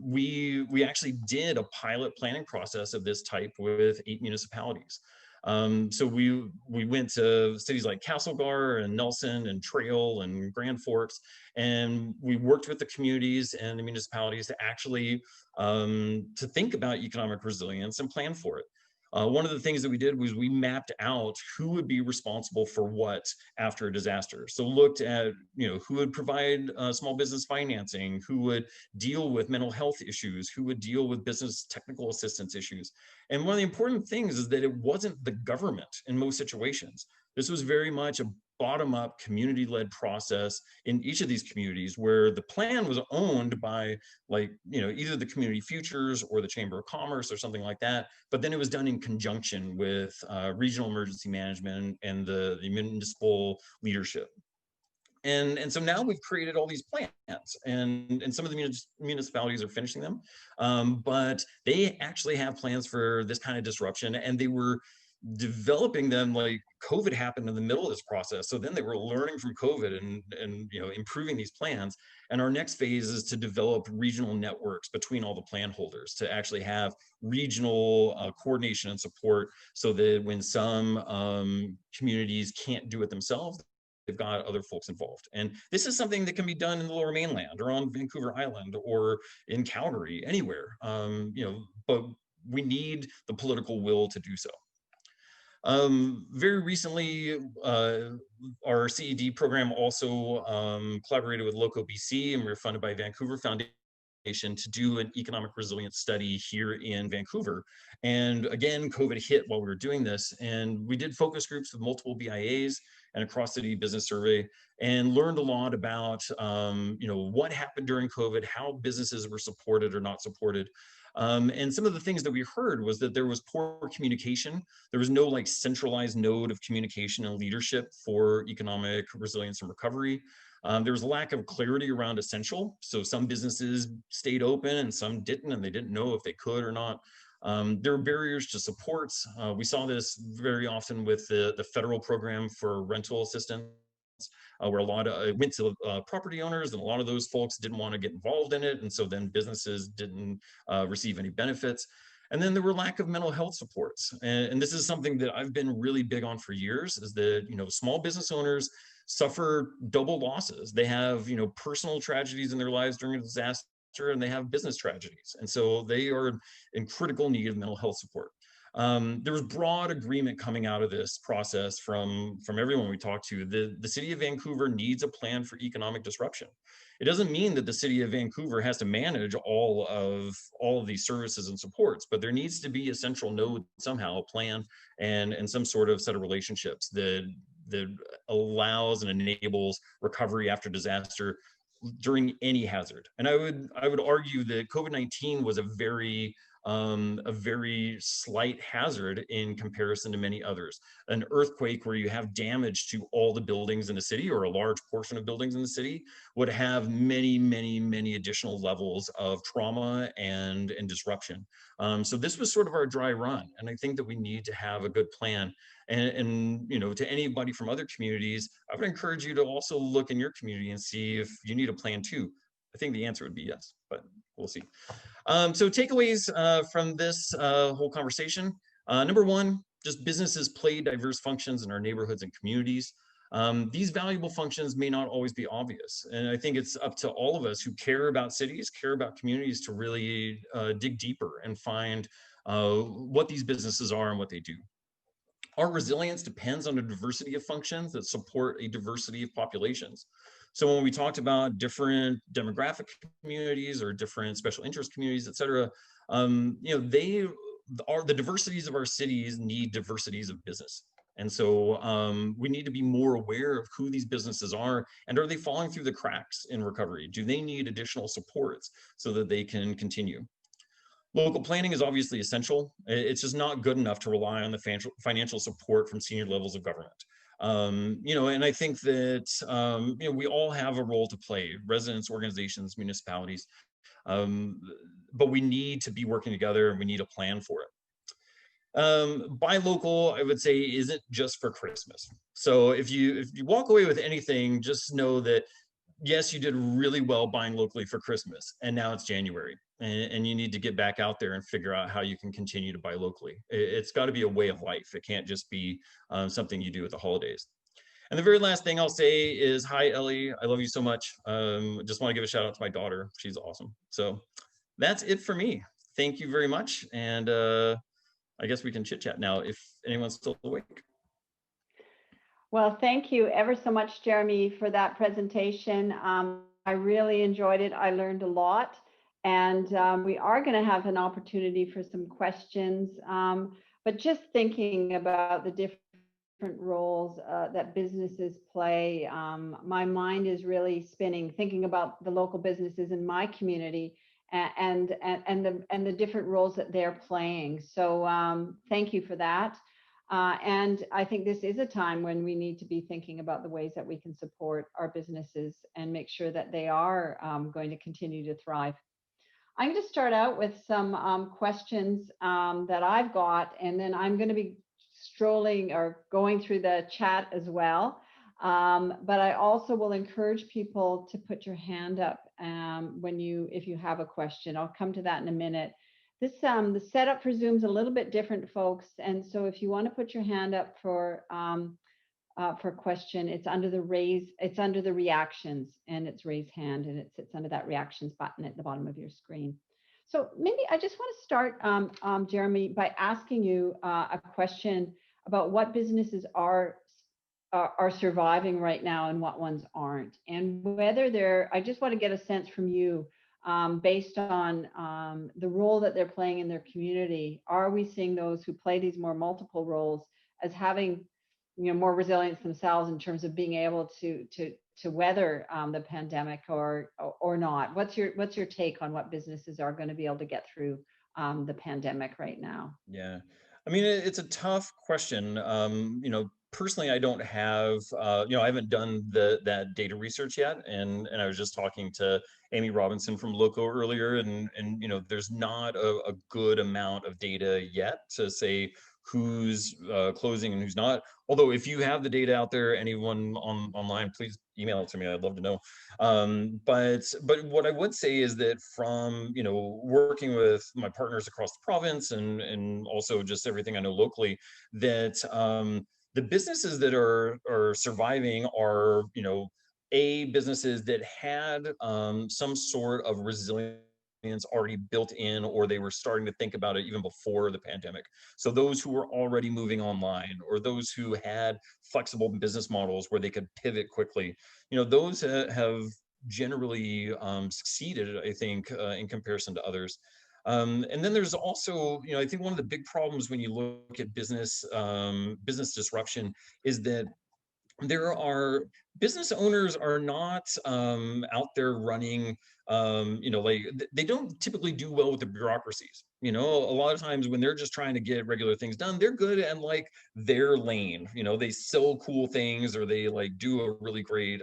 we actually did a pilot planning process of this type with 8 municipalities. So we went to cities like Castlegar and Nelson and Trail and Grand Forks, and we worked with the communities and the municipalities to actually to think about economic resilience and plan for it. One of the things that we did was we mapped out who would be responsible for what after a disaster. So looked at, who would provide small business financing, who would deal with mental health issues, who would deal with business technical assistance issues. And one of the important things is that it wasn't the government in most situations. This was very much a bottom-up community-led process in each of these communities where the plan was owned by either the Community Futures or the Chamber of Commerce or something like that, but then it was done in conjunction with regional emergency management and the municipal leadership. And so now we've created all these plans, and some of the municipalities are finishing them, but they actually have plans for this kind of disruption, and they were developing them like COVID happened in the middle of this process. So then they were learning from COVID and improving these plans. And our next phase is to develop regional networks between all the plan holders to actually have regional coordination and support, so that when some communities can't do it themselves, they've got other folks involved. And this is something that can be done in the Lower Mainland or on Vancouver Island or in Calgary, anywhere, but we need the political will to do so. Very recently, our CED program also collaborated with Loco BC, and we were funded by Vancouver Foundation to do an economic resilience study here in Vancouver. And again, COVID hit while we were doing this, and we did focus groups with multiple BIAs and a cross-city business survey, and learned a lot about what happened during COVID, how businesses were supported or not supported. And some of the things that we heard was that there was poor communication. There was no centralized node of communication and leadership for economic resilience and recovery. There was a lack of clarity around essential. So some businesses stayed open and some didn't, and they didn't know if they could or not. There were barriers to supports. We saw this very often with the federal program for rental assistance, where a lot of it went to property owners, and a lot of those folks didn't want to get involved in it, and so then businesses didn't receive any benefits. And then there were lack of mental health supports, and this is something that I've been really big on for years, is that small business owners suffer double losses. They have personal tragedies in their lives during a disaster, and they have business tragedies, and so they are in critical need of mental health support. There was broad agreement coming out of this process from everyone we talked to. The city of Vancouver needs a plan for economic disruption. It doesn't mean that the city of Vancouver has to manage all of these services and supports, but there needs to be a central node somehow, a plan and some sort of set of relationships that allows and enables recovery after disaster during any hazard. And I would argue that COVID-19 was a very slight hazard in comparison to many others. An earthquake where you have damage to all the buildings in the city, or a large portion of buildings in the city, would have many additional levels of trauma and disruption. So this was sort of our dry run, and I think that we need to have a good plan. And to anybody from other communities, I would encourage you to also look in your community and see if you need a plan too. I think the answer would be yes, but we'll see. So takeaways from this whole conversation. Number one, just businesses play diverse functions in our neighborhoods and communities. These valuable functions may not always be obvious. And I think it's up to all of us who care about cities, care about communities, to really dig deeper and find what these businesses are and what they do. Our resilience depends on a diversity of functions that support a diversity of populations. So when we talked about different demographic communities or different special interest communities, et cetera, they are, the diversities of our cities need diversities of business. And so we need to be more aware of who these businesses are, and are they falling through the cracks in recovery? Do they need additional supports so that they can continue? Local planning is obviously essential. It's just not good enough to rely on the financial support from senior levels of government. And I think that, we all have a role to play, residents, organizations, municipalities, but we need to be working together, and we need a plan for it. Buy local, I would say, isn't just for Christmas. So if you walk away with anything, just know that yes, you did really well buying locally for Christmas, and now it's January, and you need to get back out there and figure out how you can continue to buy locally. It's got to be a way of life. It can't just be something you do at the holidays. And the very last thing I'll say is, hi, Ellie. I love you so much. Just want to give a shout out to my daughter. She's awesome. So that's it for me. Thank you very much. And I guess we can chit chat now if anyone's still awake. Well, thank you ever so much, Jeremy, for that presentation. I really enjoyed it. I learned a lot. And we are going to have an opportunity for some questions. But just thinking about the different roles that businesses play, my mind is really spinning, thinking about the local businesses in my community and the different roles that they're playing. So thank you for that. And I think this is a time when we need to be thinking about the ways that we can support our businesses and make sure that they are going to continue to thrive. I'm going to start out with some questions that I've got, and then I'm going to be strolling or going through the chat as well. But I also will encourage people to put your hand up if you have a question. I'll come to that in a minute. This the setup for Zoom's a little bit different, folks, and so if you want to put your hand up for a question, it's under the reactions, and it's raise hand, and it sits under that reactions button at the bottom of your screen. So maybe I just want to start, Jeremy, by asking you a question about what businesses are surviving right now and what ones aren't, and whether I just want to get a sense from you. Based on the role that they're playing in their community, are we seeing those who play these more multiple roles as having, more resilience themselves in terms of being able to weather the pandemic, or not? What's your take on what businesses are going to be able to get through the pandemic right now? Yeah, I mean, it's a tough question. Personally, I don't have, I haven't done that data research yet, and I was just talking to Amy Robinson from Rokko earlier, and there's not a good amount of data yet to say who's closing and who's not. Although if you have the data out there, anyone online, please email it to me. I'd love to know. But what I would say is that from working with my partners across the province and also just everything I know locally, that the businesses that are surviving are businesses that had some sort of resilience already built in, or they were starting to think about it even before the pandemic. So those who were already moving online, or those who had flexible business models where they could pivot quickly, those have generally succeeded, I think, in comparison to others. And then there's also, I think one of the big problems when you look at business disruption is that there are business owners are not out there running, like they don't typically do well with the bureaucracies. A lot of times when they're just trying to get regular things done, they're good at like their lane. They sell cool things, or they like do a really great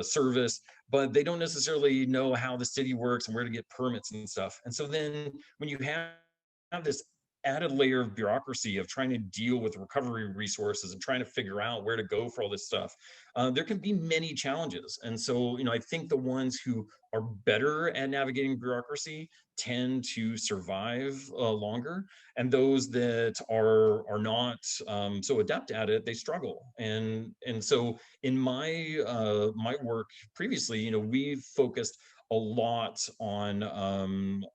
service, but they don't necessarily know how the city works and where to get permits and stuff. And so then when you have this added layer of bureaucracy of trying to deal with recovery resources and trying to figure out where to go for all this stuff, there can be many challenges. And so, I think the ones who are better at navigating bureaucracy tend to survive longer, and those that are not so adept at it, they struggle. And so in my work previously, we've focused a lot on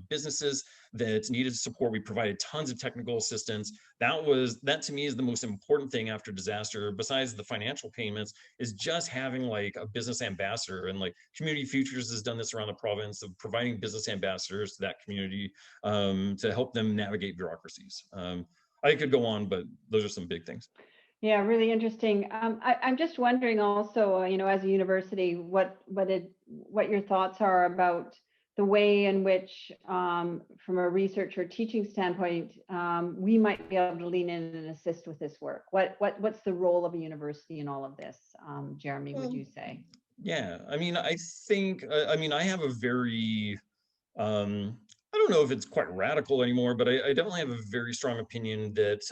businesses that needed support. We provided tons of technical assistance. That to me is the most important thing after disaster, besides the financial payments, is just having like a business ambassador. And like Community Futures has done this around the province of providing business ambassadors to that community to help them navigate bureaucracies. I could go on, but those are some big things. Yeah, really interesting. I'm just wondering also, as a university, what your thoughts are about the way in which, from a research or teaching standpoint, we might be able to lean in and assist with this work. What's the role of a university in all of this, Jeremy? Would you say? Yeah, I mean, I think, I have a very, I don't know if it's quite radical anymore, but I definitely have a very strong opinion that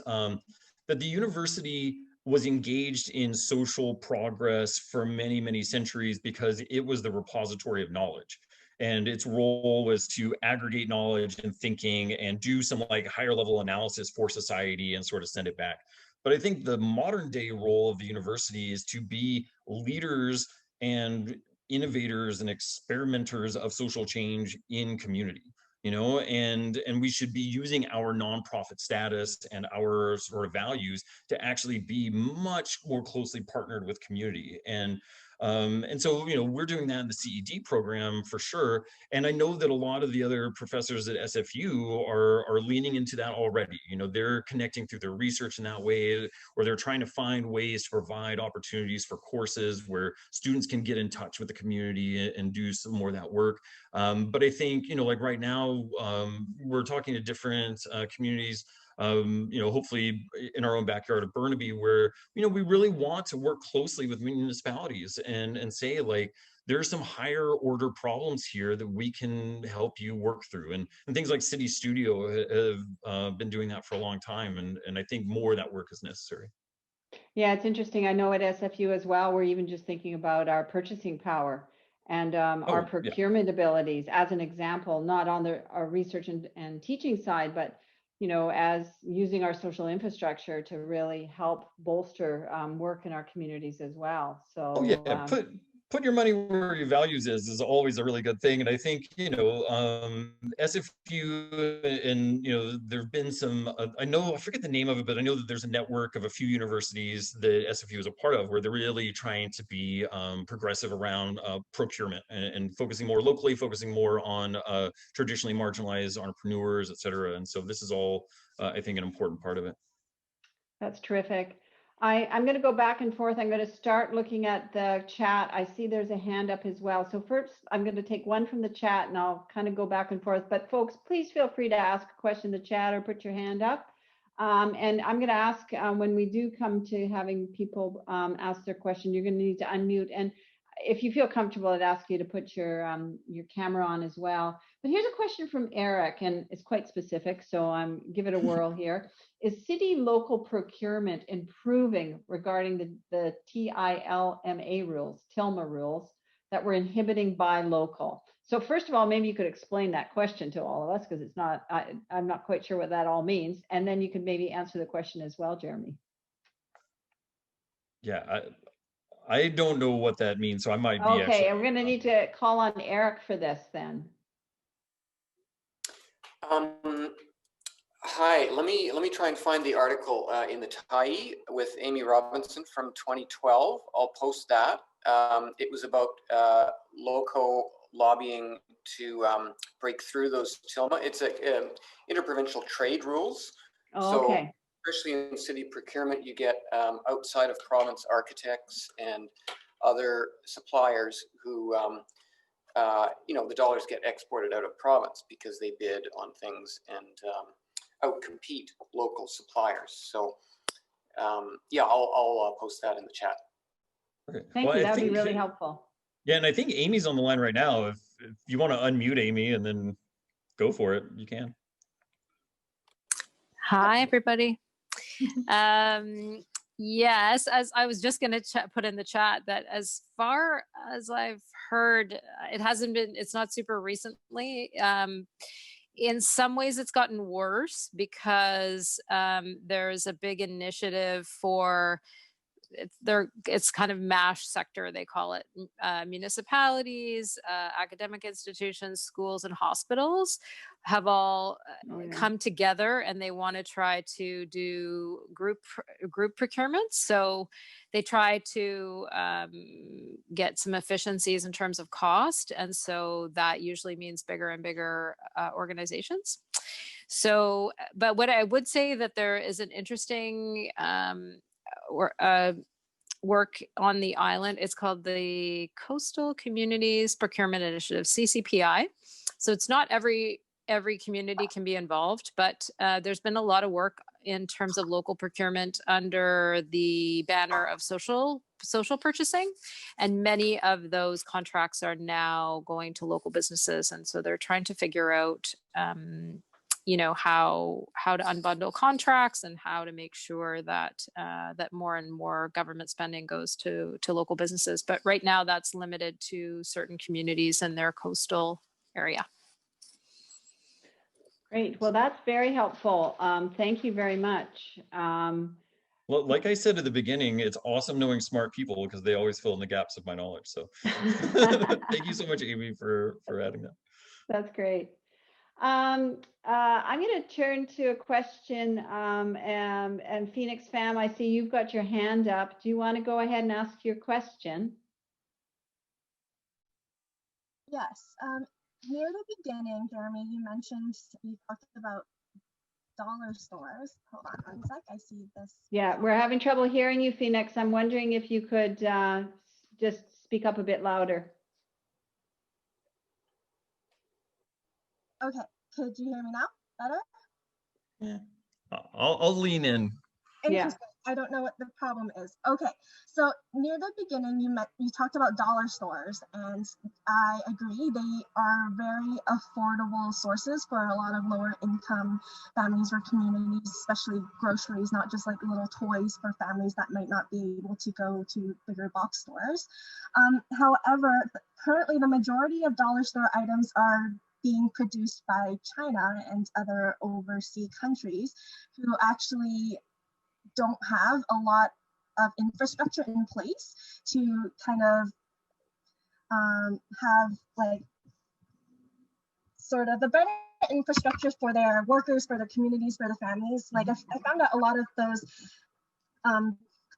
that the university was engaged in social progress for many, many centuries because it was the repository of knowledge. And its role was to aggregate knowledge and thinking and do some like higher level analysis for society and sort of send it back. But I think the modern day role of the university is to be leaders and innovators and experimenters of social change in community, and we should be using our nonprofit status and our sort of values to actually be much more closely partnered with community. And so we're doing that in the CED program for sure. And I know that a lot of the other professors at SFU are leaning into that already. They're connecting through their research in that way, or they're trying to find ways to provide opportunities for courses where students can get in touch with the community and do some more of that work. But I think, like right now, we're talking to different communities, hopefully in our own backyard of Burnaby, where, we really want to work closely with municipalities and say, like, there's some higher order problems here that we can help you work through. And things like City Studio have been doing that for a long time. And I think more of that work is necessary. Yeah, it's interesting. I know at SFU as well, we're even just thinking about our purchasing power and our procurement abilities as an example, not on our research and teaching side, but as using our social infrastructure to really help bolster work in our communities as well. So put your money where your values is always a really good thing. And I think, SFU and, there've been some, I forget the name of it, but I know that there's a network of a few universities that SFU is a part of where they're really trying to be progressive around procurement and focusing more locally, focusing more on traditionally marginalized entrepreneurs, et cetera. And so this is all, I think, an important part of it. That's terrific. I'm going to go back and forth. I'm going to start looking at the chat. I see there's a hand up as well. So first, I'm going to take one from the chat and I'll kind of go back and forth. But folks, please feel free to ask a question in the chat or put your hand up. And I'm going to ask when we do come to having people ask their question, you're going to need to unmute. And if you feel comfortable, I'd ask you to put your camera on as well. But here's a question from Eric, and it's quite specific, so give it a whirl here. Is city local procurement improving regarding the TILMA rules that were inhibiting buy local? So first of all, maybe you could explain that question to all of us, because it's not, I'm not quite sure what that all means. And then you could maybe answer the question as well, Jeremy. Yeah, I don't know what that means, so I might be okay. We're going to need to call on Eric for this then. Hi, let me try and find the article in the TIE with Amy Robinson from 2012. I'll post that. It was about Rokko lobbying to break through those TILMA. It's interprovincial trade rules. Oh, okay. So especially in city procurement, you get outside of province architects and other suppliers who, the dollars get exported out of province because they bid on things and outcompete local suppliers. So yeah, I'll post that in the chat. Okay. Thank you. That would be really helpful. Yeah, and I think Amy's on the line right now. If you want to unmute Amy and then go for it, you can. Hi, everybody. Yes, as I was just going to put in the chat that as far as I've heard, it's not super recently. In some ways, it's gotten worse because there's a big initiative for it's kind of MASH sector, they call it. Municipalities, academic institutions, schools, and hospitals have all come together, and they want to try to do group procurements. So they try to get some efficiencies in terms of cost, and so that usually means bigger and bigger organizations. So, but what I would say that there is an interesting work on the island. It's called the Coastal Communities Procurement Initiative, CCPI. So it's not every community can be involved, but there's been a lot of work in terms of local procurement under the banner of social purchasing, and many of those contracts are now going to local businesses, and so they're trying to figure out how to unbundle contracts and how to make sure that that more and more government spending goes to local businesses. But right now that's limited to certain communities in their coastal area. Great. Well, that's very helpful. Thank you very much. Well, like I said at the beginning, it's awesome knowing smart people because they always fill in the gaps of my knowledge. So thank you so much, Amy, for adding that. That's great. I'm going to turn to a question, and Phoenix Fam, I see you've got your hand up. Do you want to go ahead and ask your question? Yes. Near the beginning, Jeremy, you talked about dollar stores. Hold on 1 sec. I see this. Yeah, we're having trouble hearing you, Phoenix. I'm wondering if you could just speak up a bit louder. Okay, could you hear me now? Better? Yeah, I'll lean in. Yeah. I don't know what the problem is. Okay, so near the beginning, you talked about dollar stores, and I agree. They are very affordable sources for a lot of lower income families or communities, especially groceries, not just like little toys for families that might not be able to go to bigger box stores. However, currently the majority of dollar store items are being produced by China and other overseas countries who actually don't have a lot of infrastructure in place to kind of have like sort of the better infrastructure for their workers, for their communities, for the families. Like I found out a lot of those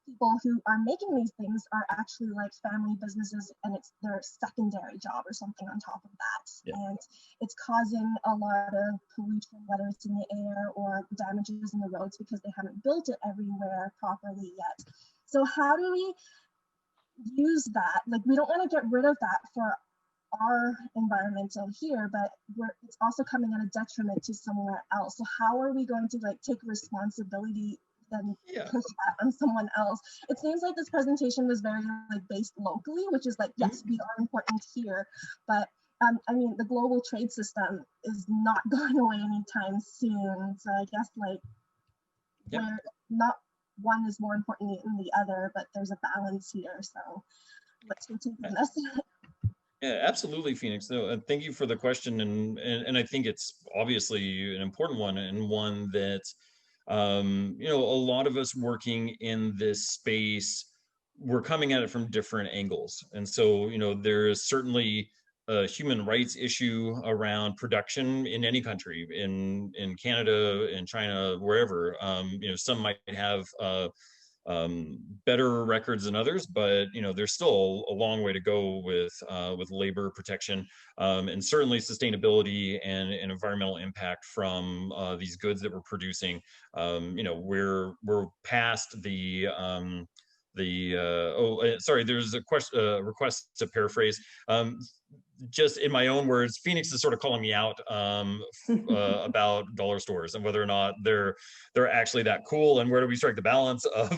people who are making these things are actually like family businesses, and it's their secondary job or something on top of that. Yeah. And it's causing a lot of pollution, whether it's in the air or damages in the roads because they haven't built it everywhere properly yet. So how do we use that? Like, we don't want to get rid of that for our environmental here, but it's also coming at a detriment to somewhere else. So how are we going to like take responsibility then push that on someone else? It seems like this presentation was very like based locally, which is like, yes, we are important here, but I mean, the global trade system is not going away anytime soon. So I guess like we're not, one is more important than the other, but there's a balance here. So what's your take on this? Yeah, absolutely, Phoenix. No, thank you for the question, and I think it's obviously an important one, and one that a lot of us working in this space, we're coming at it from different angles. And so, there is certainly a human rights issue around production in any country, in Canada, in China, wherever. Some might have better records than others, but there's still a long way to go with labor protection, and certainly sustainability and environmental impact from these goods that we're producing. We're past there's a question, request to paraphrase. Just in my own words, Phoenix is sort of calling me out about dollar stores and whether or not they're actually that cool, and where do we strike the balance of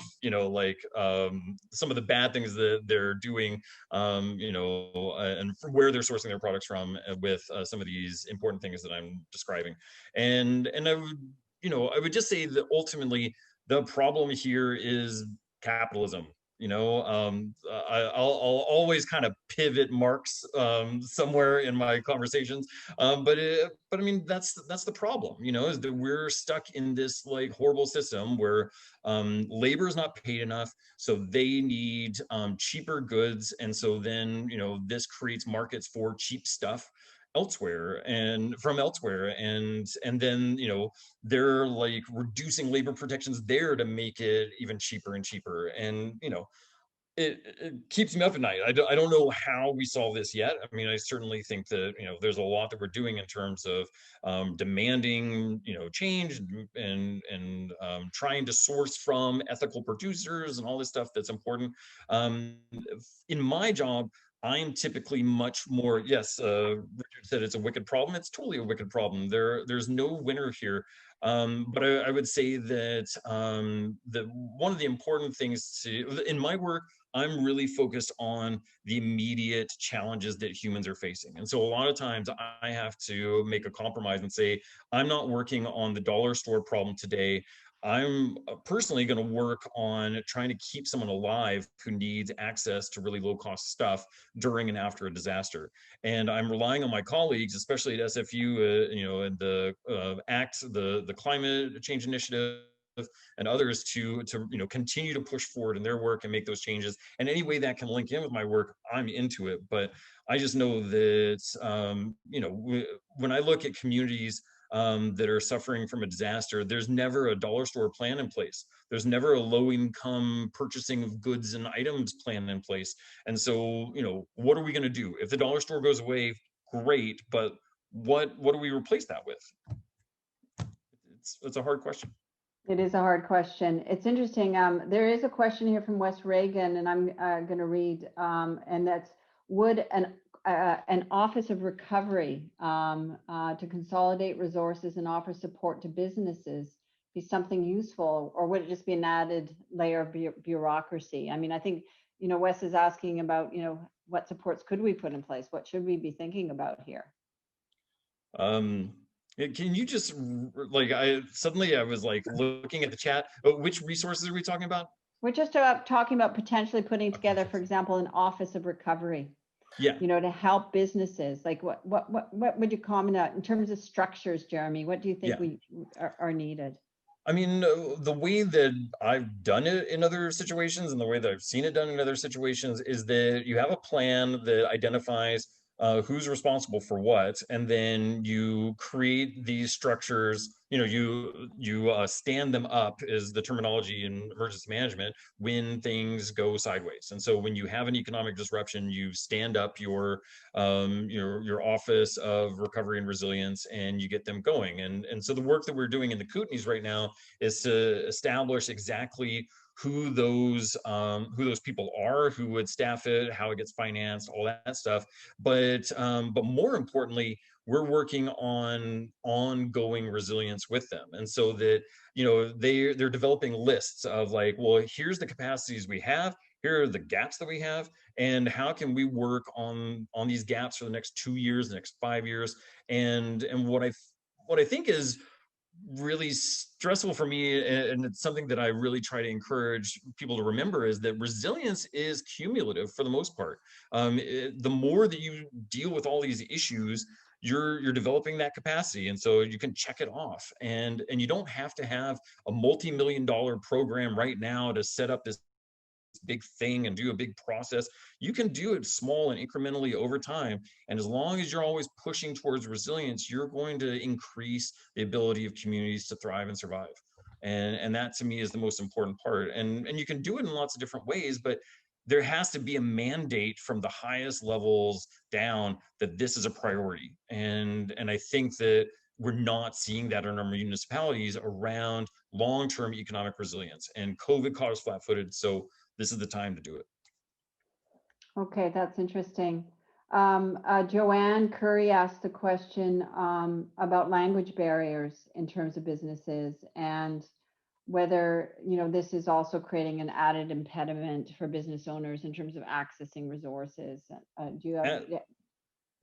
some of the bad things that they're doing, and where they're sourcing their products from with some of these important things that I'm describing. And I would just say that ultimately the problem here is capitalism. I'll always kind of pivot marks somewhere in my conversations, but I mean that's the problem, is that we're stuck in this like horrible system where labor is not paid enough, so they need cheaper goods, and so then this creates markets for cheap stuff elsewhere and from elsewhere, and then they're like reducing labor protections there to make it even cheaper and cheaper, and it keeps me up at night. I don't know how we solve this yet. I mean, I certainly think that there's a lot that we're doing in terms of demanding change, and trying to source from ethical producers and all this stuff that's important. In my job, I'm typically much more, yes, Richard said it's a wicked problem. It's totally a wicked problem. There's no winner here. But I would say that that one of the important things in my work, I'm really focused on the immediate challenges that humans are facing. And so a lot of times I have to make a compromise and say, I'm not working on the dollar store problem today. I'm personally going to work on trying to keep someone alive who needs access to really low cost stuff during and after a disaster. And I'm relying on my colleagues, especially at SFU, and the ACT, the Climate Change Initiative, and others to continue to push forward in their work and make those changes. And any way that can link in with my work, I'm into it. But I just know that when I look at communities that are suffering from a disaster, there's never a dollar store plan in place. There's never a low income purchasing of goods and items plan in place. And so, what are we going to do? If the dollar store goes away, great, but what do we replace that with? It's a hard question. It is a hard question. It's interesting. There is a question here from West Reagan, and I'm going to read, and that's, would an office of recovery to consolidate resources and offer support to businesses be something useful, or would it just be an added layer of bureaucracy? I mean, I think, Wes is asking about, what supports could we put in place? What should we be thinking about here? Can you just I was like looking at the chat. Which resources are we talking about? We're just talking about potentially putting together, for example, an office of recovery. Yeah. To help businesses. Like what would you comment on in terms of structures, Jeremy? What do you think we are needed? I mean, the way that I've done it in other situations and the way that I've seen it done in other situations is that you have a plan that identifies who's responsible for what, and then you create these structures. You stand them up, is the terminology in emergency management, when things go sideways. And so when you have an economic disruption, you stand up your office of recovery and resilience, and you get them going. And so the work that we're doing in the Kootenays right now is to establish exactly who those people are, who would staff it, how it gets financed, all that stuff. But more importantly, we're working on ongoing resilience with them. And so that, they're developing lists of like, well, here's the capacities we have, here are the gaps that we have, and how can we work on these gaps for the next 2 years, the next 5 years. And what I think is really stressful for me, and it's something that I really try to encourage people to remember, is that resilience is cumulative for the most part. The more that you deal with all these issues, you're developing that capacity, and so you can check it off, and you don't have to have a multi-million-dollar program right now to set up this big thing and do a big process. You can do it small and incrementally over time. And as long as you're always pushing towards resilience, you're going to increase the ability of communities to thrive and survive. And that to me is the most important part. And you can do it in lots of different ways, but there has to be a mandate from the highest levels down that this is a priority. And I think that we're not seeing that in our municipalities around long-term economic resilience. And COVID caught us flat-footed, so this is the time to do it. Okay, that's interesting. Joanne Curry asked a question about language barriers in terms of businesses, and whether this is also creating an added impediment for business owners in terms of accessing resources. Do you have?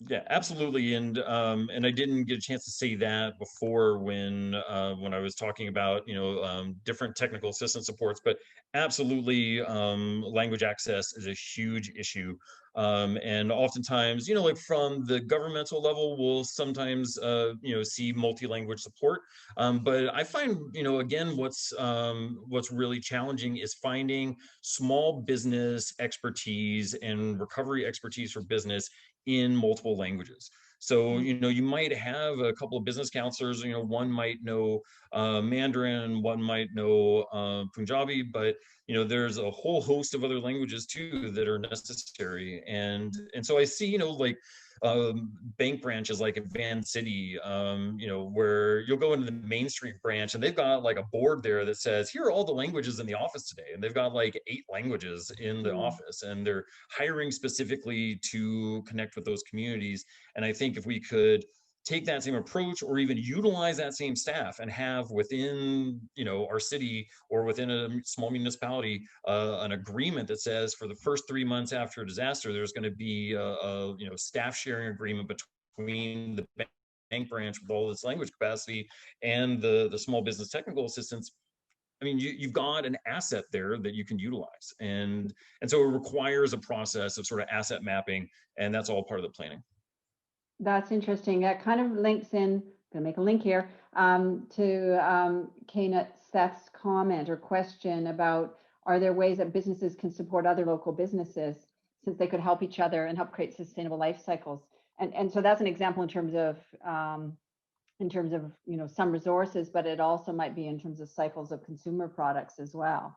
Yeah, absolutely. And I didn't get a chance to say that before when I was talking about, different technical assistance supports, but absolutely, language access is a huge issue. And oftentimes, like from the governmental level, we'll sometimes, see multi-language support. But I find, again, what's really challenging is finding small business expertise and recovery expertise for business in multiple languages. So, you might have a couple of business counselors, one might know Mandarin, one might know Punjabi, but there's a whole host of other languages too that are necessary. And so I see, like bank branches like in Van City, where you'll go into the Main Street branch and they've got like a board there that says, here are all the languages in the office today. And they've got like 8 languages in the office, and they're hiring specifically to connect with those communities. And I think if we could take that same approach or even utilize that same staff and have within our city or within a small municipality an agreement that says for the first 3 months after a disaster there's going to be a staff sharing agreement between the bank branch with all its language capacity and the small business technical assistance. I mean, you've got an asset there that you can utilize, and so it requires a process of sort of asset mapping, and that's all part of the planning. That's interesting. That kind of links in, I'm going to make a link here, to Kate Seth's comment or question about, are there ways that businesses can support other local businesses since they could help each other and help create sustainable life cycles? And so that's an example in terms of some resources, but it also might be in terms of cycles of consumer products as well.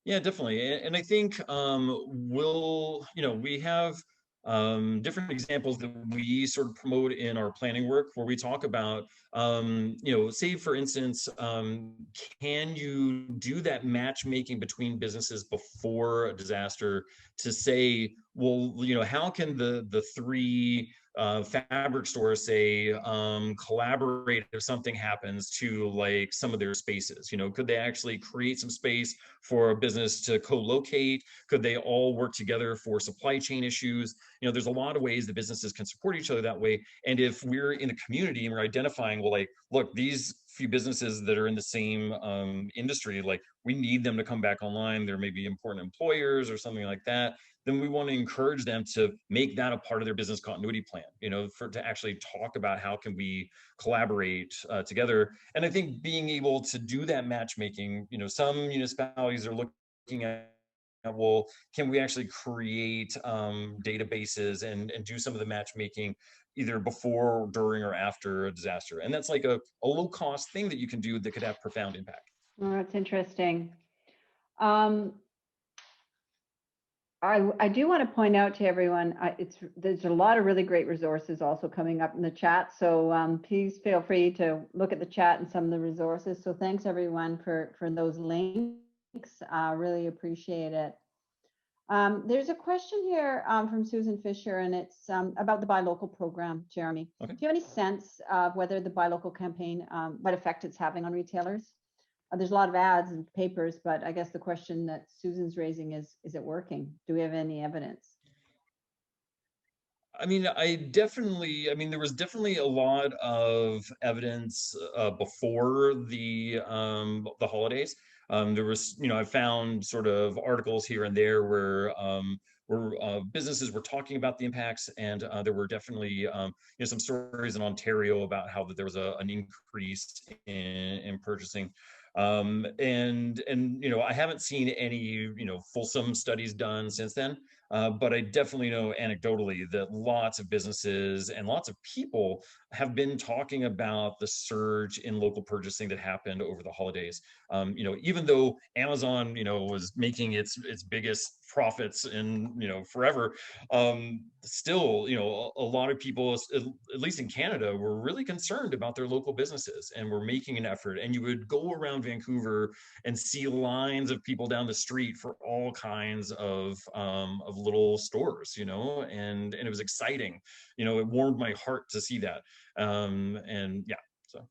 Yeah, definitely. And I think we have different examples that we sort of promote in our planning work where we talk about, say, for instance, can you do that matchmaking between businesses before a disaster to say, well, how can the 3 fabric stores say collaborate if something happens to like some of their spaces? Could they actually create some space for a business to co-locate? Could they all work together for supply chain issues? There's a lot of ways that businesses can support each other that way. And if we're in a community and we're identifying, well, like, look, these few businesses that are in the same industry, like we need them to come back online, there may be important employers or something like that, then we want to encourage them to make that a part of their business continuity plan, to actually talk about how can we collaborate together. And I think being able to do that matchmaking, some municipalities are looking at, well, can we actually create databases and do some of the matchmaking either before, during, or after a disaster? And that's like a low cost thing that you can do that could have profound impact. Oh, that's interesting. I do want to point out to everyone, there's a lot of really great resources also coming up in the chat. So please feel free to look at the chat and some of the resources. So thanks everyone for those links. Really appreciate it. There's a question here from Susan Fisher, and it's about the Buy Local program, Jeremy. Okay. Do you have any sense of whether the Buy Local campaign, what effect it's having on retailers? There's a lot of ads and papers, but I guess the question that Susan's raising is it working? Do we have any evidence? I mean, there was definitely a lot of evidence before the holidays. There was, I found sort of articles here and there where businesses were talking about the impacts, and there were definitely some stories in Ontario about how that there was an increase in purchasing. And I haven't seen any fulsome studies done since then. But I definitely know anecdotally that lots of businesses and lots of people have been talking about the surge in local purchasing that happened over the holidays. Even though Amazon, was making its biggest profits in forever, still, a lot of people, at least in Canada, were really concerned about their local businesses and were making an effort. And you would go around Vancouver and see lines of people down the street for all kinds of little stores, and it was exciting. It warmed my heart to see that. And yeah, so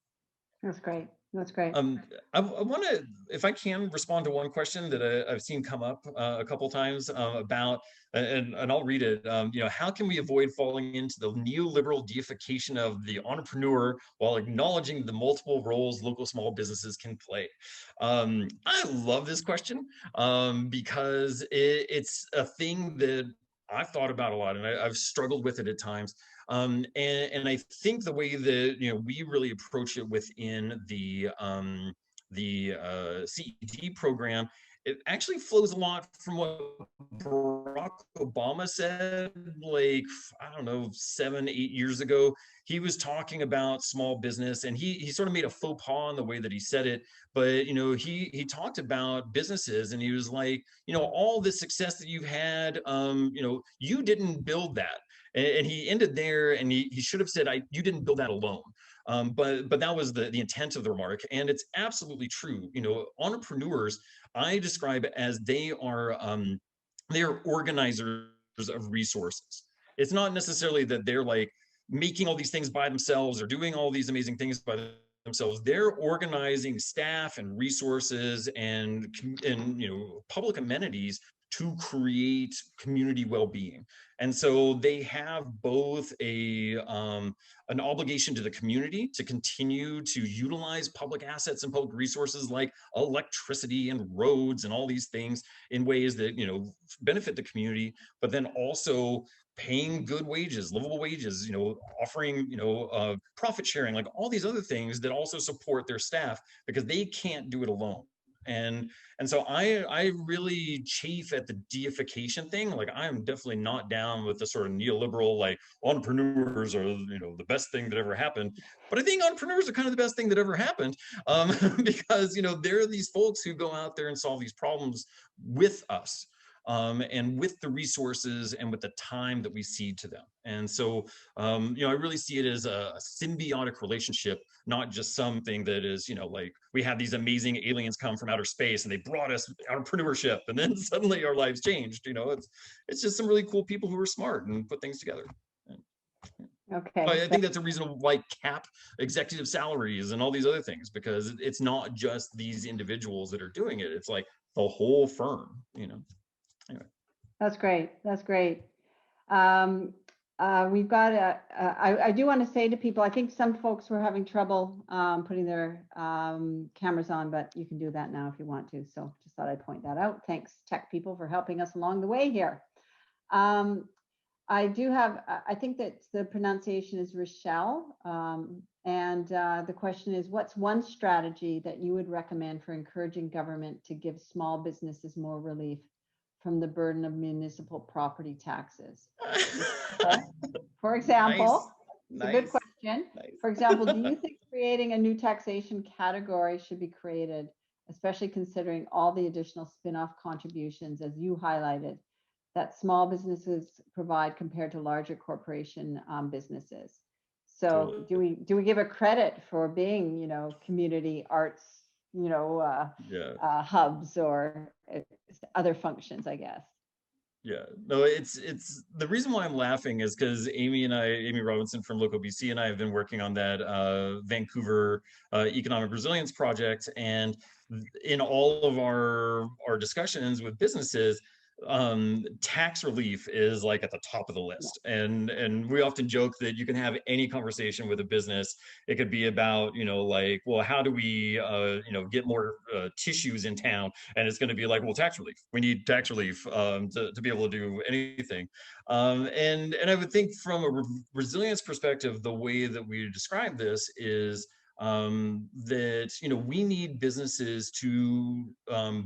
That's great. That's great. I want to, if I can, respond to one question that I've seen come up a couple times about, and I'll read it. You know, how can we avoid falling into the neoliberal deification of the entrepreneur while acknowledging the multiple roles local small businesses can play? I love this question because it's a thing that I've thought about a lot, and I've struggled with it at times. And I think the way that, you know, we really approach it within the CED program, it actually flows a lot from what Barack Obama said, like, I don't know, 7, 8 years ago. He was talking about small business, and he sort of made a faux pas in the way that he said it. But, you know, he talked about businesses, and he was like, you know, all the success that you've had, you know, you didn't build that. And he ended there, and he should have said, you didn't build that alone. But that was the intent of the remark, and it's absolutely true. You know, entrepreneurs, I describe as they are organizers of resources. It's not necessarily that they're like making all these things by themselves or doing all these amazing things by themselves. They're organizing staff and resources and you know, public amenities to create community well-being. And so they have both an obligation to the community to continue to utilize public assets and public resources like electricity and roads and all these things in ways that, you know, benefit the community, but then also paying good wages, livable wages, you know, offering, you know, profit sharing, like all these other things that also support their staff, because they can't do it alone. And so I really chafe at the deification thing. Like, I am definitely not down with the sort of neoliberal, like, entrepreneurs are, you know, the best thing that ever happened. But I think entrepreneurs are kind of the best thing that ever happened, because, you know, there are these folks who go out there and solve these problems with us. And with the resources and with the time that we cede to them. And so, you know, I really see it as a symbiotic relationship, not just something that is, you know, like we had these amazing aliens come from outer space and they brought us entrepreneurship, and then suddenly our lives changed. You know, it's just some really cool people who are smart and put things together. Okay. I think that's a reason why cap executive salaries and all these other things, because it's not just these individuals that are doing it. It's like the whole firm, you know. Anyway. That's great. That's great. We've got I do want to say to people, I think some folks were having trouble putting their cameras on, but you can do that now if you want to. So just thought I'd point that out. Thanks, tech people, for helping us along the way here. I do have, I think that the pronunciation is Rochelle. And the question is, what's one strategy that you would recommend for encouraging government to give small businesses more relief from the burden of municipal property taxes? For example, it's a good question. For example, do you think creating a new taxation category should be created, especially considering all the additional spin-off contributions, as you highlighted, that small businesses provide compared to larger corporation businesses? So do we give a credit for being, you know, community arts, you know, hubs or other functions, I guess? Yeah, no, it's the reason why I'm laughing is because Amy Robinson from Local BC and I have been working on that Vancouver economic resilience project, and in all of our discussions with businesses, tax relief is like at the top of the list. And we often joke that you can have any conversation with a business. It could be about, you know, like, well, how do we you know, get more tissues in town? And it's going to be like, well, tax relief. We need tax relief to be able to do anything. And I would think from a resilience perspective, the way that we describe this is that, you know, we need businesses to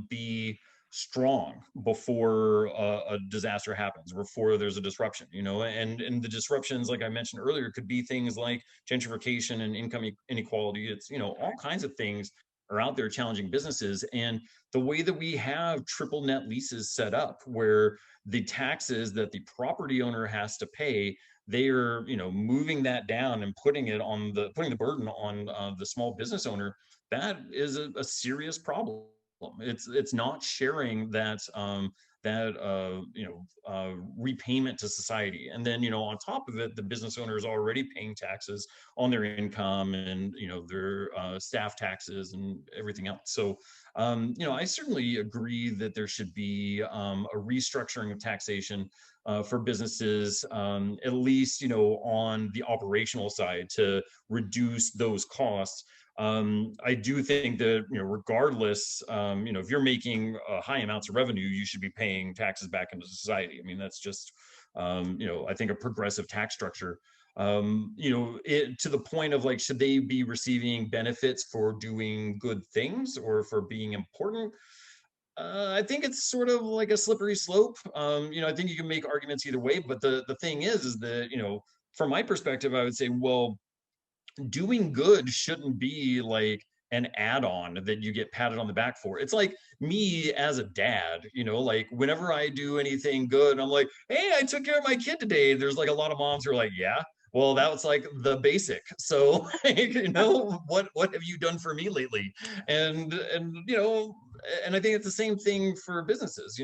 be strong before a disaster happens, before there's a disruption, you know, and the disruptions, like I mentioned earlier, could be things like gentrification and income inequality. It's, you know, all kinds of things are out there challenging businesses. And the way that we have triple net leases set up, where the taxes that the property owner has to pay, they are, you know, moving that down and putting the burden on the small business owner, that is a serious problem. It's not sharing that repayment to society. And then, on top of it, the business owner is already paying taxes on their income and, their staff taxes and everything else. So, I certainly agree that there should be a restructuring of taxation for businesses, at least, on the operational side to reduce those costs. I do think that, regardless, if you're making high amounts of revenue, you should be paying taxes back into society. I mean, that's just, I think a progressive tax structure. To the point of like, should they be receiving benefits for doing good things or for being important? I think it's sort of like a slippery slope. I think you can make arguments either way, but the thing is that, from my perspective, I would say, well, doing good shouldn't be like an add-on that you get patted on the back for. It's like me as a dad, like whenever I do anything good, I'm like, hey, I took care of my kid today. There's like a lot of moms who are like, yeah, well, that was like the basic. So, what have you done for me lately? And I think it's the same thing for businesses.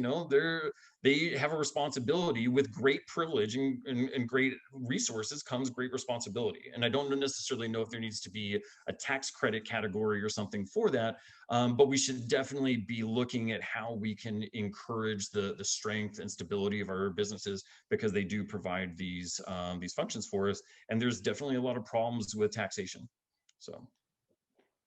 They have a responsibility. With great privilege and great resources comes great responsibility. And I don't necessarily know if there needs to be a tax credit category or something for that, but we should definitely be looking at how we can encourage the strength and stability of our businesses, because they do provide these functions for us. And there's definitely a lot of problems with taxation. So,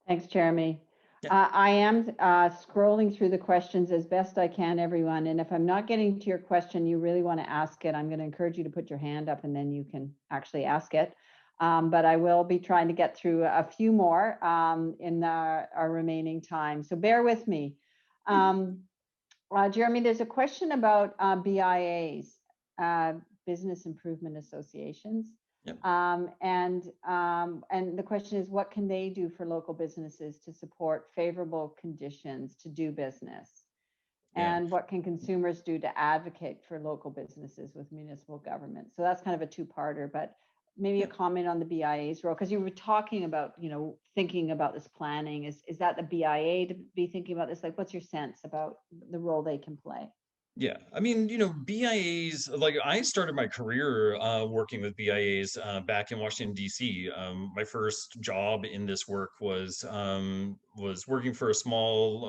thanks, Jeremy. Yeah. I am scrolling through the questions as best I can, everyone. And if I'm not getting to your question, you really want to ask it, I'm going to encourage you to put your hand up and then you can actually ask it. But I will be trying to get through a few more in our remaining time. So bear with me. Jeremy, there's a question about BIAs, Business Improvement Associations. Yep. And the question is, what can they do for local businesses to support favorable conditions to do business? And what can consumers do to advocate for local businesses with municipal government? So that's kind of a two-parter, but maybe a comment on the BIA's role, because you were talking about, thinking about this planning. Is that the BIA to be thinking about this? Like, what's your sense about the role they can play? Yeah, I mean, BIAs, like I started my career working with BIAs back in Washington, D.C. My first job in this work was working for a small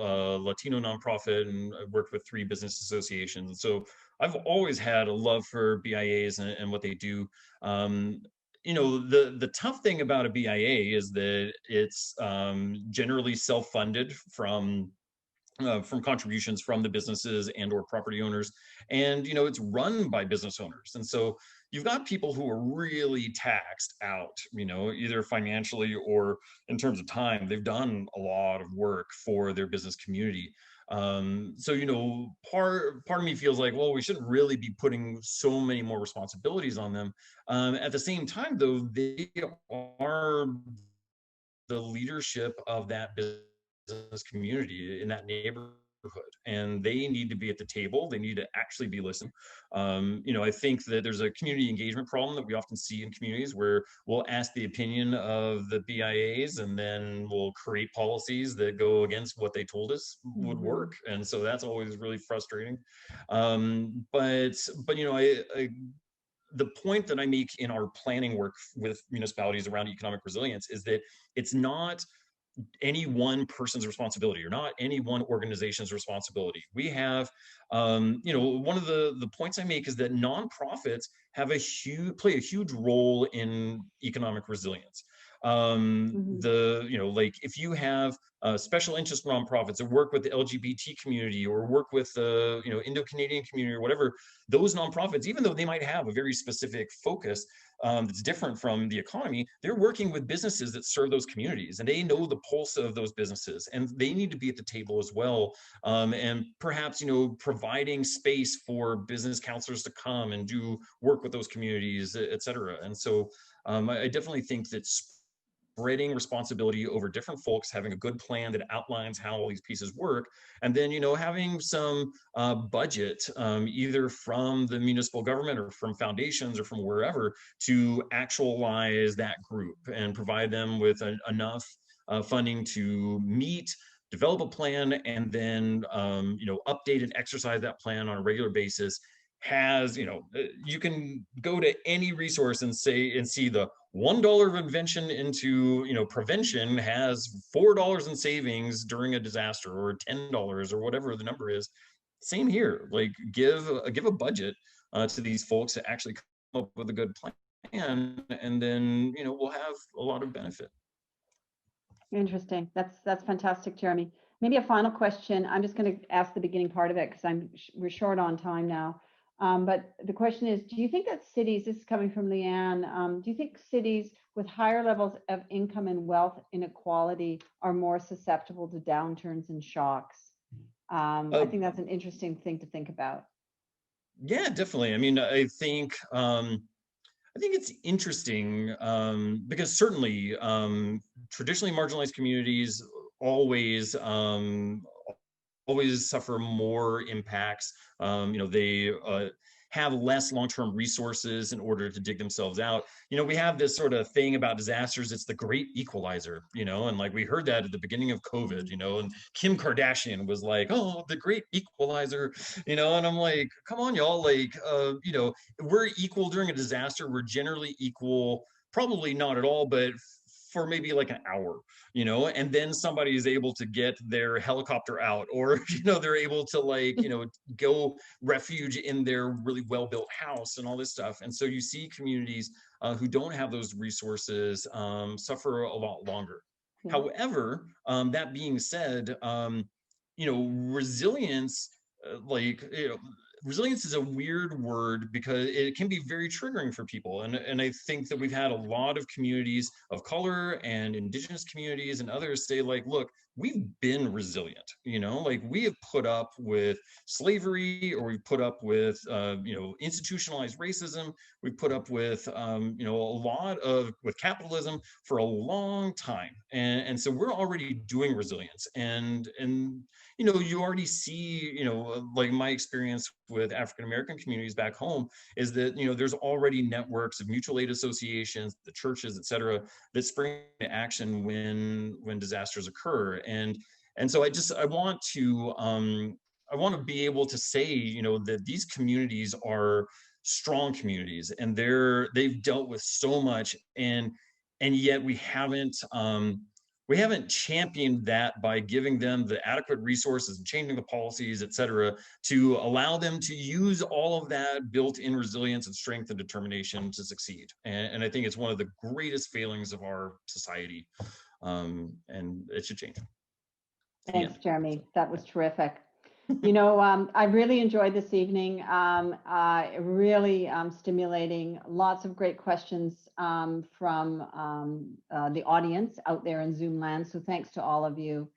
Latino nonprofit, and I worked with 3 business associations. And so I've always had a love for BIAs and what they do. The tough thing about a BIA is that it's generally self-funded from contributions from the businesses and or property owners. And, it's run by business owners. And so you've got people who are really taxed out, either financially or in terms of time. They've done a lot of work for their business community. So, part of me feels like, well, we shouldn't really be putting so many more responsibilities on them. At the same time, though, they are the leadership of that business community in that neighborhood, and they need to be at the table. They need to actually be listened. I think that there's a community engagement problem that we often see in communities, where we'll ask the opinion of the BIAs and then we'll create policies that go against what they told us would work. And so that's always really frustrating. But the point that I make in our planning work with municipalities around economic resilience is that it's not any one person's responsibility, or not any one organization's responsibility. We have, one of the points I make is that nonprofits have play a huge role in economic resilience. Like if you have special interest nonprofits that work with the LGBT community or work with the Indo-Canadian community or whatever, those nonprofits, even though they might have a very specific focus that's different from the economy, they're working with businesses that serve those communities, and they know the pulse of those businesses, and they need to be at the table as well. And perhaps, providing space for business counselors to come and do work with those communities, et cetera. And so I definitely think that spreading responsibility over different folks, having a good plan that outlines how all these pieces work, and then having some budget either from the municipal government or from foundations or from wherever to actualize that group and provide them with enough funding to meet develop a plan and then, update and exercise that plan on a regular basis has, you can go to any resource and see the $1 of invention into, prevention has $4 in savings during a disaster, or $10, or whatever the number is. Same here, like give a budget to these folks to actually come up with a good plan, and then, we'll have a lot of benefit. Interesting. That's fantastic, Jeremy. Maybe a final question. I'm just going to ask the beginning part of it because we're short on time now. But the question is, do you think that cities, this is coming from Leanne, do you think cities with higher levels of income and wealth inequality are more susceptible to downturns and shocks? I think that's an interesting thing to think about. Yeah, definitely. I mean, I think it's interesting because certainly traditionally marginalized communities always suffer more impacts. They have less long-term resources in order to dig themselves out. We have this sort of thing about disasters, it's the great equalizer, and like we heard that at the beginning of COVID, and Kim Kardashian was like, oh, the great equalizer, and I'm like, come on, y'all, like, we're equal during a disaster. We're generally equal, probably not at all, but for maybe like an hour, and then somebody is able to get their helicopter out, or, they're able to, like, go refuge in their really well-built house and all this stuff. And so you see communities who don't have those resources suffer a lot longer. Yeah. However, that being said, resilience, resilience is a weird word because it can be very triggering for people. And I think that we've had a lot of communities of color and indigenous communities and others say, like, look, we've been resilient, like we have put up with slavery, or we've put up with, institutionalized racism. We've put up with, a lot with capitalism for a long time. And so we're already doing resilience. And you already see, like my experience with African-American communities back home is that, there's already networks of mutual aid associations, the churches, et cetera, that spring into action when disasters occur. And so I want to be able to say, that these communities are strong communities, and they've dealt with so much, and yet we haven't championed that by giving them the adequate resources and changing the policies, et cetera, to allow them to use all of that built-in resilience and strength and determination to succeed. And I think it's one of the greatest failings of our society, and it should change. Thanks, Jeremy. That was terrific. I really enjoyed this evening. Really stimulating, lots of great questions from the audience out there in Zoom land. So thanks to all of you.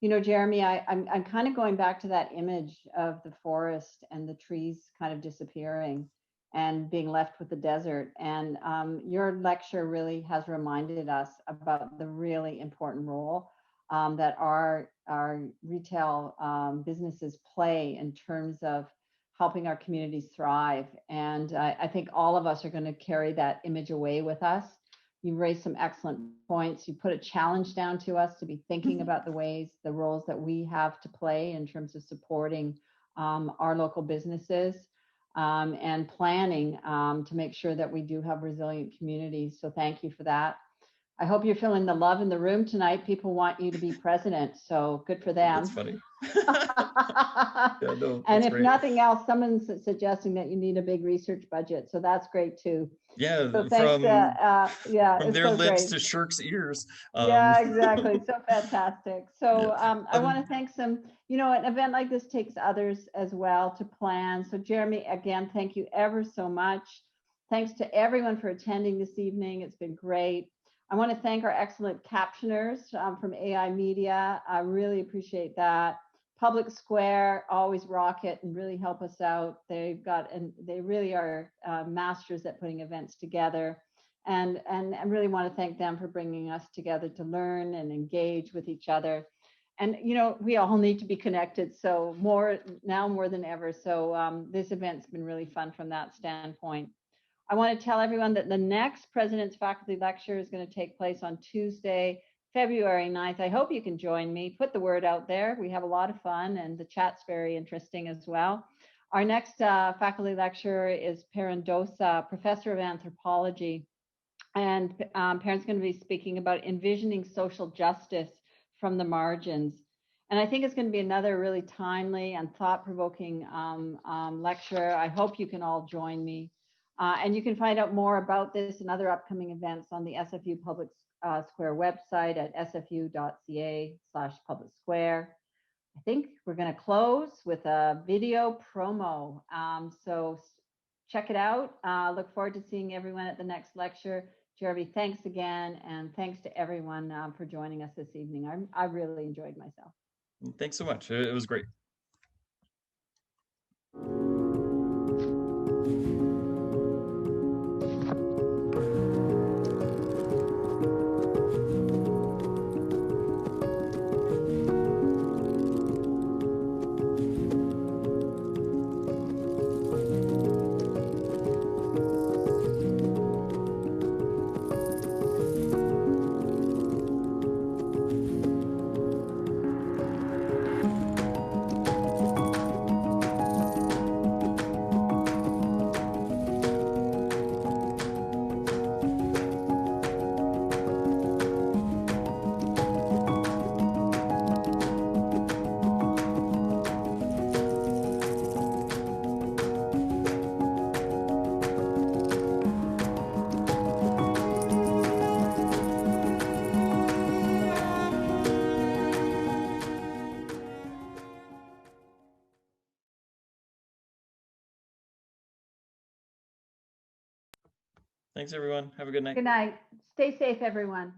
Jeremy, I'm kind of going back to that image of the forest and the trees kind of disappearing and being left with the desert. And your lecture really has reminded us about the really important role that our retail businesses play in terms of helping our communities thrive. And I think all of us are going to carry that image away with us. You raised some excellent points. You put a challenge down to us to be thinking about the roles that we have to play in terms of supporting our local businesses and planning to make sure that we do have resilient communities. So thank you for that. I hope you're feeling the love in the room tonight. People want you to be president, so good for them. That's funny. Yeah, no, and if great. Nothing else, someone's suggesting that you need a big research budget, so that's great too. Yeah, so thanks, from their lips great. to Shirk's ears. Yeah, exactly. So fantastic. So I want to thank an event like this takes others as well to plan. So Jeremy, again, thank you ever so much. Thanks to everyone for attending this evening. It's been great. I want to thank our excellent captioners from AI Media. I really appreciate that. Public Square always rock it and really help us out. They really are masters at putting events together. And I really want to thank them for bringing us together to learn and engage with each other. And, we all need to be connected. So more than ever. So this event's been really fun from that standpoint. I want to tell everyone that the next President's Faculty Lecture is going to take place on Tuesday, February 9th. I hope you can join me. Put the word out there. We have a lot of fun and the chat's very interesting as well. Our next faculty lecturer is Perendosa, professor of anthropology. And Perrin's going to be speaking about envisioning social justice from the margins. And I think it's going to be another really timely and thought-provoking lecture. I hope you can all join me. And you can find out more about this and other upcoming events on the SFU Public Square website at sfu.ca/public square. I think we're going to close with a video promo. So check it out. Look forward to seeing everyone at the next lecture. Jeremy, thanks again. And thanks to everyone for joining us this evening. I really enjoyed myself. Thanks so much. It was great. Thanks, everyone. Have a good night. Good night. Stay safe, everyone.